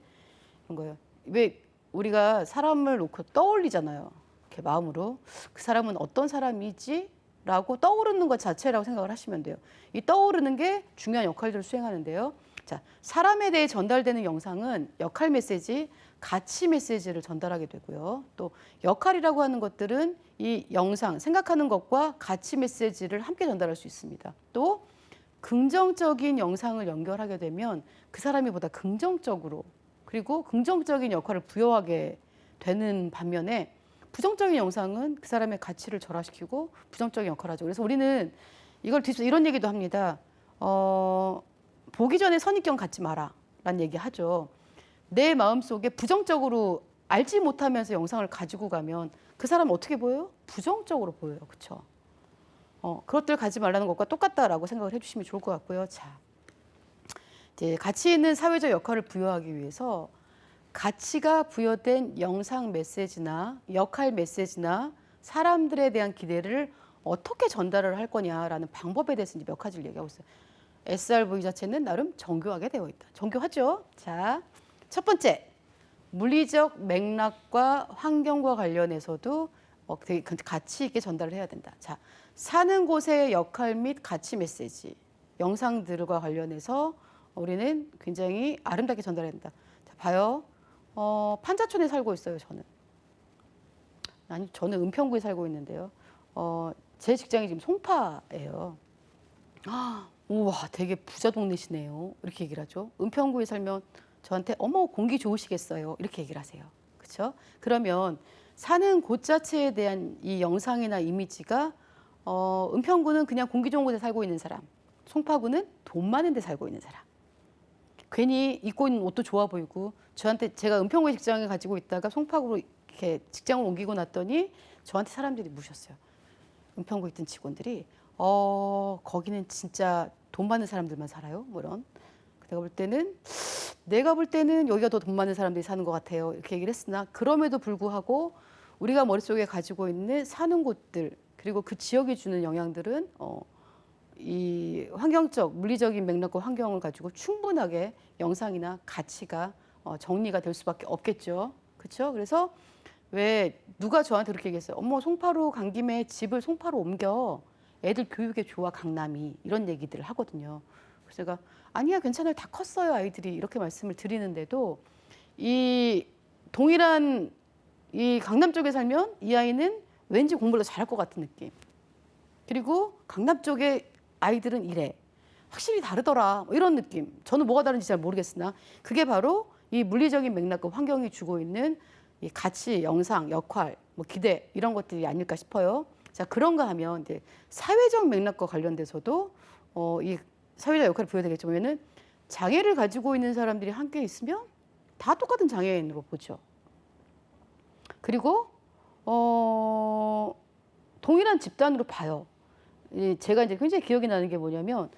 그런 거예요. 왜 우리가 사람을 놓고 떠올리잖아요. 이렇게 마음으로 그 사람은 어떤 사람이지? 라고 떠오르는 것 자체라고 생각을 하시면 돼요. 이 떠오르는 게 중요한 역할들을 수행하는데요. 자, 사람에 대해 전달되는 영상은 역할 메시지, 가치 메시지를 전달하게 되고요. 또 역할이라고 하는 것들은 이 영상, 생각하는 것과 가치 메시지를 함께 전달할 수 있습니다. 또 긍정적인 영상을 연결하게 되면 그 사람이 보다 긍정적으로 그리고 긍정적인 역할을 부여하게 되는 반면에 부정적인 영상은 그 사람의 가치를 절하시키고 부정적인 역할을 하죠. 그래서 우리는 이걸 뒤에서 이런 얘기도 합니다. 보기 전에 선입견 갖지 마라 라는 얘기 하죠. 내 마음속에 부정적으로 알지 못하면서 영상을 가지고 가면 그 사람은 어떻게 보여요? 부정적으로 보여요. 그렇죠? 그것들 가지 말라는 것과 똑같다라고 생각을 해주시면 좋을 것 같고요. 자, 이제 가치 있는 사회적 역할을 부여하기 위해서 가치가 부여된 영상 메시지나 역할 메시지나 사람들에 대한 기대를 어떻게 전달을 할 거냐라는 방법에 대해서 이제 몇 가지를 얘기하고 있어요. SRV 자체는 나름 정교하게 되어 있다. 정교하죠? 자, 첫 번째, 물리적 맥락과 환경과 관련해서도 되게 가치 있게 전달을 해야 된다. 자, 사는 곳의 역할 및 가치 메시지, 영상들과 관련해서 우리는 굉장히 아름답게 전달해야 된다. 자, 봐요. 판자촌에 살고 있어요, 저는. 아니, 저는 은평구에 살고 있는데요. 제 직장이 지금 송파예요. 우와, 되게 부자 동네시네요. 이렇게 얘기를 하죠. 은평구에 살면 저한테 어머, 공기 좋으시겠어요. 이렇게 얘기를 하세요. 그렇죠? 그러면 사는 곳 자체에 대한 이 영상이나 이미지가 은평구는 그냥 공기 좋은 곳에 살고 있는 사람, 송파구는 돈 많은 데 살고 있는 사람. 괜히 입고 있는 옷도 좋아 보이고 저한테 제가 은평구에 직장을 가지고 있다가 송파구로 이렇게 직장을 옮기고 났더니 저한테 사람들이 묻으셨어요. 은평구에 있던 직원들이 거기는 진짜 돈 많은 사람들만 살아요? 뭐 이런. 내가 볼 때는 여기가 더 돈 많은 사람들이 사는 것 같아요. 이렇게 얘기를 했으나 그럼에도 불구하고 우리가 머릿속에 가지고 있는 사는 곳들 그리고 그 지역이 주는 영향들은 이 환경적, 물리적인 맥락과 환경을 가지고 충분하게 영상이나 가치가 정리가 될 수밖에 없겠죠. 그렇죠? 그래서 왜 누가 저한테 그렇게 얘기했어요. 어머, 송파로 간 김에 집을 송파로 옮겨. 애들 교육에 좋아, 강남이. 이런 얘기들을 하거든요. 그래서 제가 아니야, 괜찮아요. 다 컸어요, 아이들이. 이렇게 말씀을 드리는데도 이 동일한 이 강남 쪽에 살면 이 아이는 왠지 공부를 더 잘할 것 같은 느낌. 그리고 강남 쪽에 아이들은 이래. 확실히 다르더라. 뭐 이런 느낌. 저는 뭐가 다른지 잘 모르겠으나 그게 바로 이 물리적인 맥락과 환경이 주고 있는 이 가치, 영상, 역할, 뭐 기대 이런 것들이 아닐까 싶어요. 자, 그런가 하면 이제 사회적 맥락과 관련돼서도 이 사회적 역할을 부여되겠죠. 왜냐면 장애를 가지고 있는 사람들이 함께 있으면 다 똑같은 장애인으로 보죠. 그리고 동일한 집단으로 봐요. 제가 이제 굉장히 기억이 나는 게 뭐냐면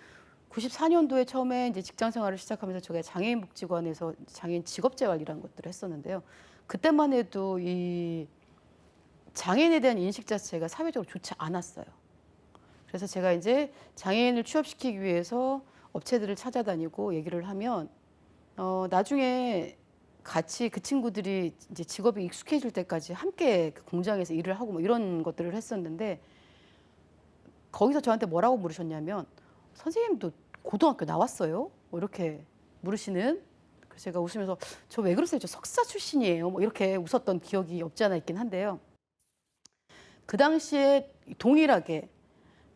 94년도에 처음에 이제 직장 생활을 시작하면서 제가 장애인 복지관에서 장애인 직업재활이라는 것들을 했었는데요. 그때만 해도 이 장애인에 대한 인식 자체가 사회적으로 좋지 않았어요. 그래서 제가 이제 장애인을 취업시키기 위해서 업체들을 찾아다니고 얘기를 하면 나중에 같이 그 친구들이 이제 직업이 익숙해질 때까지 함께 그 공장에서 일을 하고 뭐 이런 것들을 했었는데 거기서 저한테 뭐라고 물으셨냐면 선생님도 고등학교 나왔어요? 뭐 이렇게 물으시는. 그래서 제가 웃으면서 저 왜 그러세요? 저 석사 출신이에요. 뭐 이렇게 웃었던 기억이 없지 않아 있긴 한데요. 그 당시에 동일하게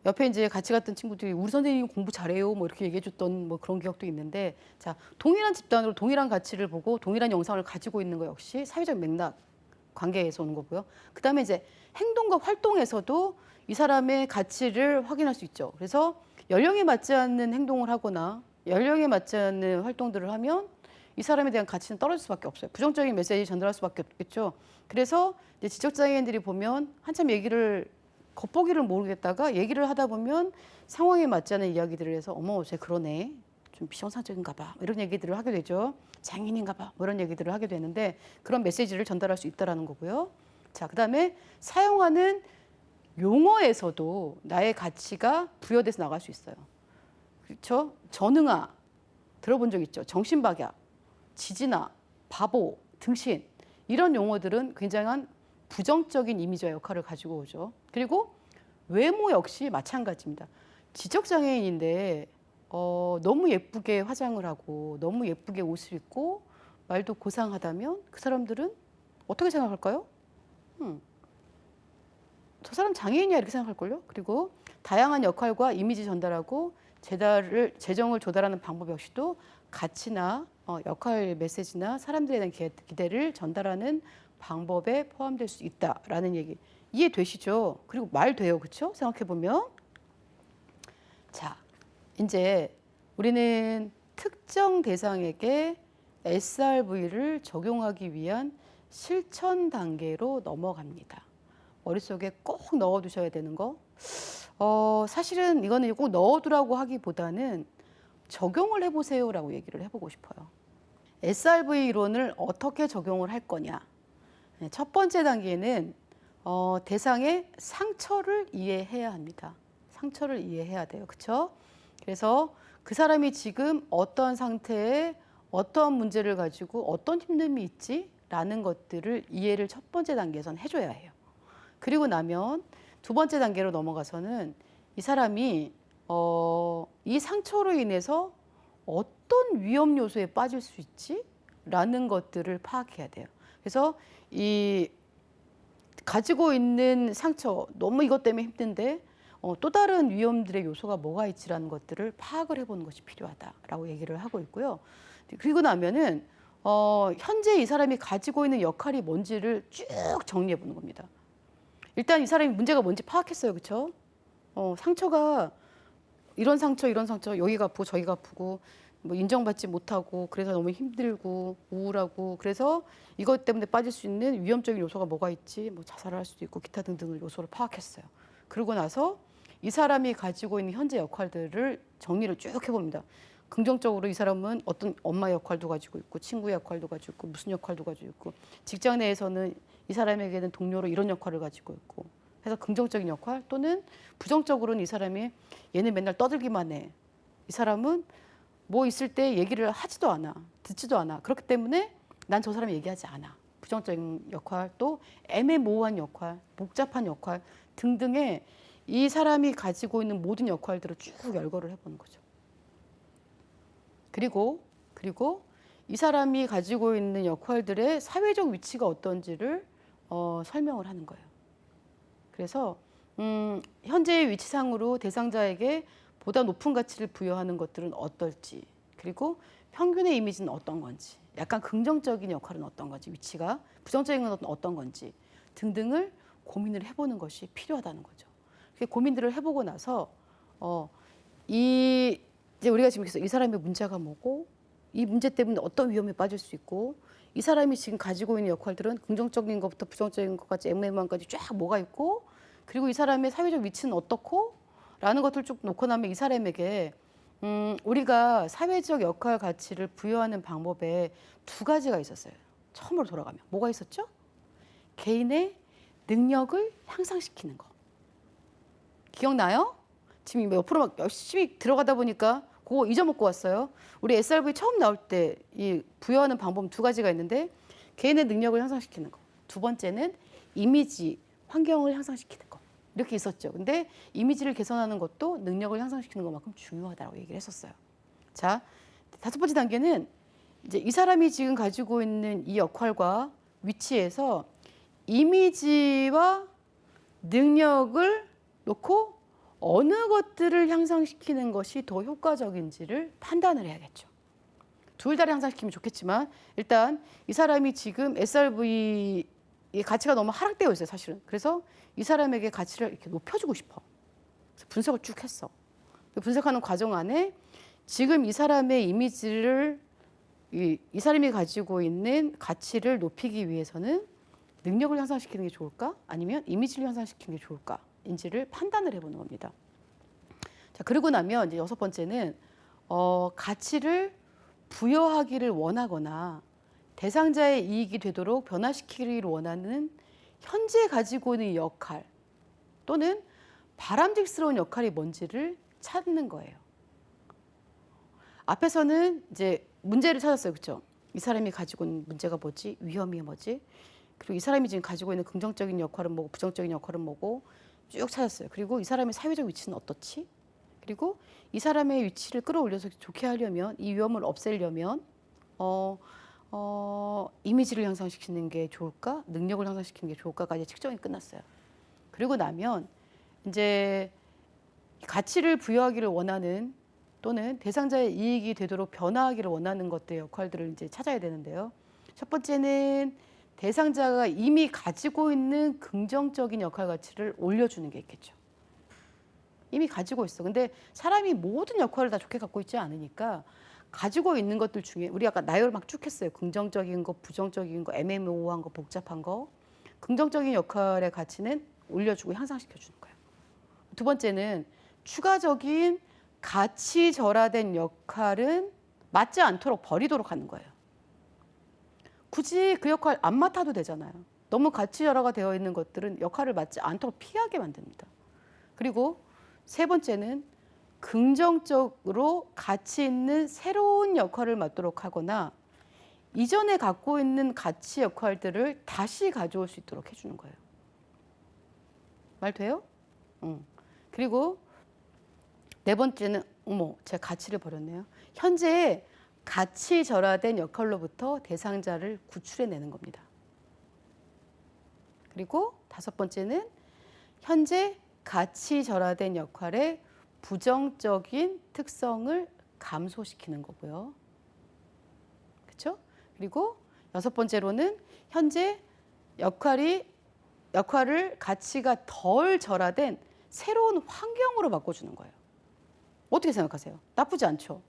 옆에 이제 같이 갔던 친구들이 우리 선생님 공부 잘해요. 뭐 이렇게 얘기해 줬던 뭐 그런 기억도 있는데 자, 동일한 집단으로 동일한 가치를 보고 동일한 영상을 가지고 있는 거 역시 사회적 맥락 관계에서 오는 거고요. 그다음에 이제 행동과 활동에서도 이 사람의 가치를 확인할 수 있죠. 그래서 연령에 맞지 않는 행동을 하거나 연령에 맞지 않는 활동들을 하면 이 사람에 대한 가치는 떨어질 수밖에 없어요. 부정적인 메시지 전달할 수밖에 없겠죠. 그래서 이제 지적장애인들이 보면 한참 얘기를 겉보기를 모르겠다가 얘기를 하다 보면 상황에 맞지 않은 이야기들을 해서 어머 쟤 그러네 좀 비정상적인가 봐 이런 얘기들을 하게 되죠. 장인인가 봐 뭐 이런 얘기들을 하게 되는데 그런 메시지를 전달할 수 있다라는 거고요. 자, 그다음에 사용하는 용어에서도 나의 가치가 부여돼서 나갈 수 있어요. 그렇죠? 전응아 들어본 적 있죠? 정신박약, 지진아, 바보, 등신 이런 용어들은 굉장한 부정적인 이미지와 역할을 가지고 오죠. 그리고 외모 역시 마찬가지입니다. 지적장애인인데 너무 예쁘게 화장을 하고 너무 예쁘게 옷을 입고 말도 고상하다면 그 사람들은 어떻게 생각할까요? 저 사람 장애인이야 이렇게 생각할걸요. 그리고 다양한 역할과 이미지 전달하고 재정을 조달하는 방법 역시도 가치나 역할 메시지나 사람들에 대한 기대를 전달하는 방법에 포함될 수 있다라는 얘기 이해되시죠? 그리고 말 돼요, 그렇죠? 생각해 보면 자 이제 우리는 특정 대상에게 SRV를 적용하기 위한 실천 단계로 넘어갑니다. 머릿속에 꼭 넣어두셔야 되는 거. 사실은 이거는 꼭 넣어두라고 하기보다는 적용을 해보세요라고 얘기를 해보고 싶어요. SRV 이론을 어떻게 적용을 할 거냐. 첫 번째 단계는 대상의 상처를 이해해야 합니다. 상처를 이해해야 돼요. 그렇죠? 그래서 그 사람이 지금 어떤 상태에 어떤 문제를 가지고 어떤 힘듦이 있지라는 것들을 이해를 첫 번째 단계에서는 해줘야 해요. 그리고 나면 두 번째 단계로 넘어가서는 이 사람이 이 상처로 인해서 어떤 위험 요소에 빠질 수 있지라는 것들을 파악해야 돼요. 그래서 이 가지고 있는 상처 너무 이것 때문에 힘든데 또 다른 위험들의 요소가 뭐가 있지라는 것들을 파악을 해보는 것이 필요하다라고 얘기를 하고 있고요. 그리고 나면은 현재 이 사람이 가지고 있는 역할이 뭔지를 쭉 정리해 보는 겁니다. 일단 이 사람이 문제가 뭔지 파악했어요, 그렇죠? 상처가 이런 상처, 여기가 아프고 저기가 아프고 뭐 인정받지 못하고 그래서 너무 힘들고 우울하고 그래서 이것 때문에 빠질 수 있는 위험적인 요소가 뭐가 있지, 뭐 자살을 할 수도 있고 기타 등등의 요소를 파악했어요. 그러고 나서 이 사람이 가지고 있는 현재 역할들을 정리를 쭉 해봅니다. 긍정적으로 이 사람은 어떤 엄마 역할도 가지고 있고 친구 역할도 가지고 있고 무슨 역할도 가지고 있고 직장 내에서는 이 사람에게는 동료로 이런 역할을 가지고 있고 해서 긍정적인 역할 또는 부정적으로는 이 사람이 얘는 맨날 떠들기만 해. 이 사람은 뭐 있을 때 얘기를 하지도 않아. 듣지도 않아. 그렇기 때문에 난 저 사람 얘기하지 않아. 부정적인 역할 또 애매모호한 역할, 복잡한 역할 등등의 이 사람이 가지고 있는 모든 역할들을 쭉 열거를 해보는 거죠. 그리고 이 사람이 가지고 있는 역할들의 사회적 위치가 어떤지를 설명을 하는 거예요. 그래서 현재의 위치상으로 대상자에게 보다 높은 가치를 부여하는 것들은 어떨지, 그리고 평균의 이미지는 어떤 건지, 약간 긍정적인 역할은 어떤 건지, 위치가 부정적인 건 어떤 건지 등등을 고민을 해보는 것이 필요하다는 거죠. 고민들을 해보고 나서 이제 우리가 지금 이 사람의 문제가 뭐고 이 문제 때문에 어떤 위험에 빠질 수 있고 이 사람이 지금 가지고 있는 역할들은 긍정적인 것부터 부정적인 것까지 애매모호한까지 쫙 뭐가 있고 그리고 이 사람의 사회적 위치는 어떻고 라는 것들 쭉 놓고 나면 이 사람에게 우리가 사회적 역할 가치를 부여하는 방법에 두 가지가 있었어요. 처음으로 돌아가면 뭐가 있었죠? 개인의 능력을 향상시키는 거. 기억나요? 지금 옆으로 막 열심히 들어가다 보니까 그거 잊어먹고 왔어요. 우리 SRV 처음 나올 때 이 부여하는 방법 두 가지가 있는데 개인의 능력을 향상시키는 거. 두 번째는 이미지, 환경을 향상시키는 거. 이렇게 있었죠. 근데 이미지를 개선하는 것도 능력을 향상시키는 것만큼 중요하다고 얘기를 했었어요. 자, 다섯 번째 단계는 이제 이 사람이 지금 가지고 있는 이 역할과 위치에서 이미지와 능력을 놓고 어느 것들을 향상시키는 것이 더 효과적인지를 판단을 해야겠죠. 둘 다를 향상시키면 좋겠지만 일단 이 사람이 지금 SRV의 가치가 너무 하락되어 있어요, 사실은. 그래서 이 사람에게 가치를 이렇게 높여주고 싶어. 그래서 분석을 쭉 했어. 분석하는 과정 안에 지금 이 사람의 이미지를 이 사람이 가지고 있는 가치를 높이기 위해서는 능력을 향상시키는 게 좋을까? 아니면 이미지를 향상시키는 게 좋을까?인지를 판단을 해보는 겁니다. 자, 그러고 나면 이제 여섯 번째는 가치를 부여하기를 원하거나 대상자의 이익이 되도록 변화시키기를 원하는 현재 가지고 있는 역할 또는 바람직스러운 역할이 뭔지를 찾는 거예요. 앞에서는 이제 문제를 찾았어요. 그렇죠? 이 사람이 가지고 있는 문제가 뭐지? 위험이 뭐지? 그리고 이 사람이 지금 가지고 있는 긍정적인 역할은 뭐고 부정적인 역할은 뭐고 쭉 찾았어요. 그리고 이 사람의 사회적 위치는 어떻지? 그리고 이 사람의 위치를 끌어올려서 좋게 하려면 이 위험을 없애려면 이미지를 향상시키는 게 좋을까? 능력을 향상시키는 게 좋을까까지 측정이 끝났어요. 그리고 나면 이제 가치를 부여하기를 원하는 또는 대상자의 이익이 되도록 변화하기를 원하는 것들의 역할들을 이제 찾아야 되는데요. 첫 번째는 대상자가 이미 가지고 있는 긍정적인 역할 가치를 올려주는 게 있겠죠. 이미 가지고 있어. 근데 사람이 모든 역할을 다 좋게 갖고 있지 않으니까 가지고 있는 것들 중에 우리 아까 나열 막 쭉 했어요. 긍정적인 거, 부정적인 거, 애매모호한 거, 복잡한 거. 긍정적인 역할의 가치는 올려주고 향상시켜 주는 거예요. 두 번째는 추가적인 가치 절하된 역할은 맞지 않도록 버리도록 하는 거예요. 굳이 그 역할 안 맡아도 되잖아요. 너무 가치 절하가 되어 있는 것들은 역할을 맡지 않도록 피하게 만듭니다. 그리고 세 번째는 긍정적으로 가치 있는 새로운 역할을 맡도록 하거나 이전에 갖고 있는 가치 역할들을 다시 가져올 수 있도록 해주는 거예요. 말 돼요? 그리고 네 번째는 제가 가치를 버렸네요. 현재 가치 절하된 역할로부터 대상자를 구출해내는 겁니다. 그리고 다섯 번째는 현재 가치 절하된 역할의 부정적인 특성을 감소시키는 거고요. 그렇죠? 그리고 여섯 번째로는 현재 역할을 가치가 덜 절하된 새로운 환경으로 바꿔주는 거예요. 어떻게 생각하세요? 나쁘지 않죠?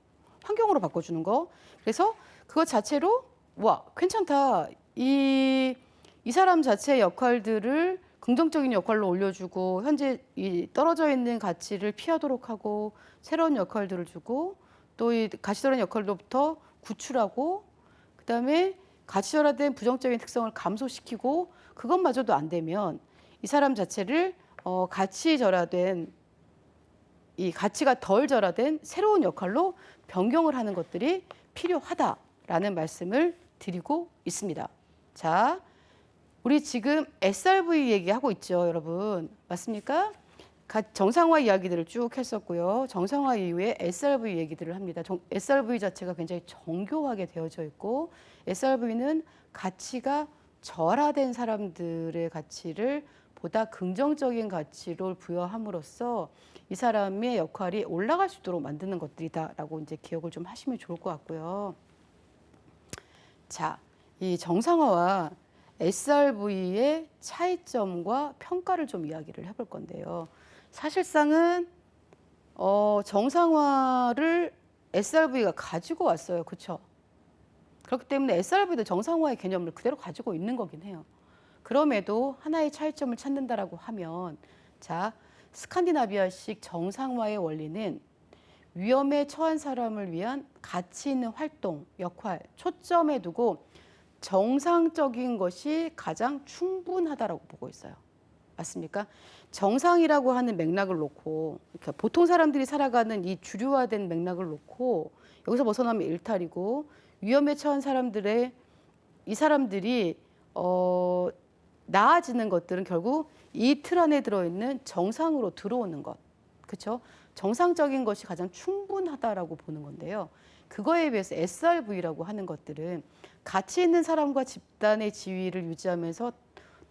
환경으로 바꿔주는 거. 그래서 그것 자체로 와 괜찮다. 이 사람 자체의 역할들을 긍정적인 역할로 올려주고 현재 이 떨어져 있는 가치를 피하도록 하고 새로운 역할들을 주고 또 이 가치절한 역할로부터 구출하고 그다음에 가치절하된 부정적인 특성을 감소시키고 그것마저도 안 되면 이 사람 자체를 가치절하된 이 가치가 덜 절하된 새로운 역할로 변경을 하는 것들이 필요하다라는 말씀을 드리고 있습니다. 자, 우리 지금 SRV 얘기하고 있죠, 여러분. 맞습니까? 정상화 이야기들을 쭉 했었고요. 정상화 이후에 SRV 얘기들을 합니다. SRV 자체가 굉장히 정교하게 되어져 있고 SRV는 가치가 절하된 사람들의 가치를 보다 긍정적인 가치로 부여함으로써 이 사람의 역할이 올라갈 수 있도록 만드는 것들이다라고 이제 기억을 좀 하시면 좋을 것 같고요. 자, 이 정상화와 SRV의 차이점과 평가를 좀 이야기를 해볼 건데요. 사실상은 정상화를 SRV가 가지고 왔어요. 그렇죠? 그렇기 때문에 SRV도 정상화의 개념을 그대로 가지고 있는 거긴 해요. 그럼에도 하나의 차이점을 찾는다라고 하면 자, 스칸디나비아식 정상화의 원리는 위험에 처한 사람을 위한 가치 있는 활동, 역할, 초점에 두고 정상적인 것이 가장 충분하다라고 보고 있어요. 맞습니까? 정상이라고 하는 맥락을 놓고 그러니까 보통 사람들이 살아가는 이 주류화된 맥락을 놓고 여기서 벗어나면 일탈이고 위험에 처한 사람들의 이 사람들이 나아지는 것들은 결국 이 틀 안에 들어있는 정상으로 들어오는 것. 그렇죠? 정상적인 것이 가장 충분하다라고 보는 건데요. 그거에 비해서 SRV라고 하는 것들은 가치 있는 사람과 집단의 지위를 유지하면서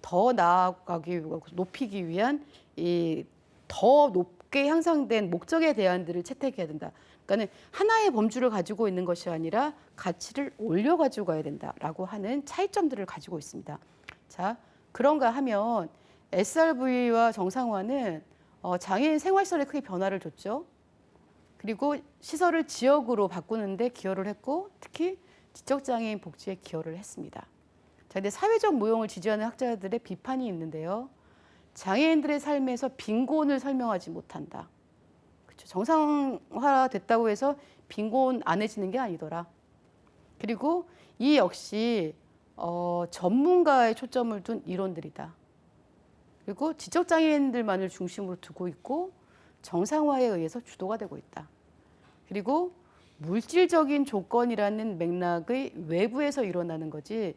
더 나아가기 위하고 높이기 위한 이 더 높게 향상된 목적의 대안들을 채택해야 된다. 그러니까는 하나의 범주를 가지고 있는 것이 아니라 가치를 올려 가지고 가야 된다라고 하는 차이점들을 가지고 있습니다. 자, 그런가 하면 SRV와 정상화는 장애인 생활시설에 크게 변화를 줬죠. 그리고 시설을 지역으로 바꾸는데 기여를 했고 특히 지적장애인 복지에 기여를 했습니다. 자, 근데 사회적 무용을 지지하는 학자들의 비판이 있는데요. 장애인들의 삶에서 빈곤을 설명하지 못한다. 그렇죠. 정상화 됐다고 해서 빈곤 안 해지는 게 아니더라. 그리고 이 역시 전문가의 초점을 둔 이론들이다. 그리고 지적장애인들만을 중심으로 두고 있고 정상화에 의해서 주도가 되고 있다. 그리고 물질적인 조건이라는 맥락의 외부에서 일어나는 거지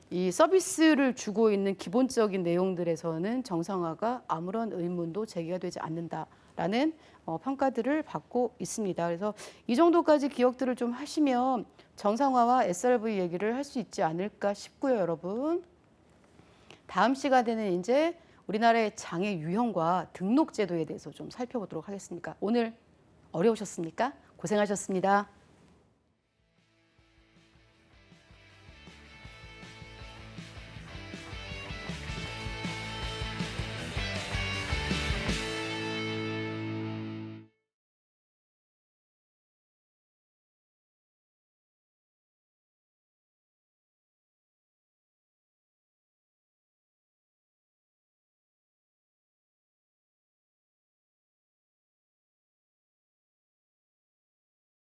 이 서비스를 주고 있는 기본적인 내용들에서는 정상화가 아무런 의문도 제기가 되지 않는다라는 평가들을 받고 있습니다. 그래서 이 정도까지 기억들을 좀 하시면 정상화와 SRV 얘기를 할 수 있지 않을까 싶고요, 여러분. 다음 시간에는 이제 우리나라의 장애 유형과 등록 제도에 대해서 좀 살펴보도록 하겠습니다. 오늘 어려우셨습니까? 고생하셨습니다.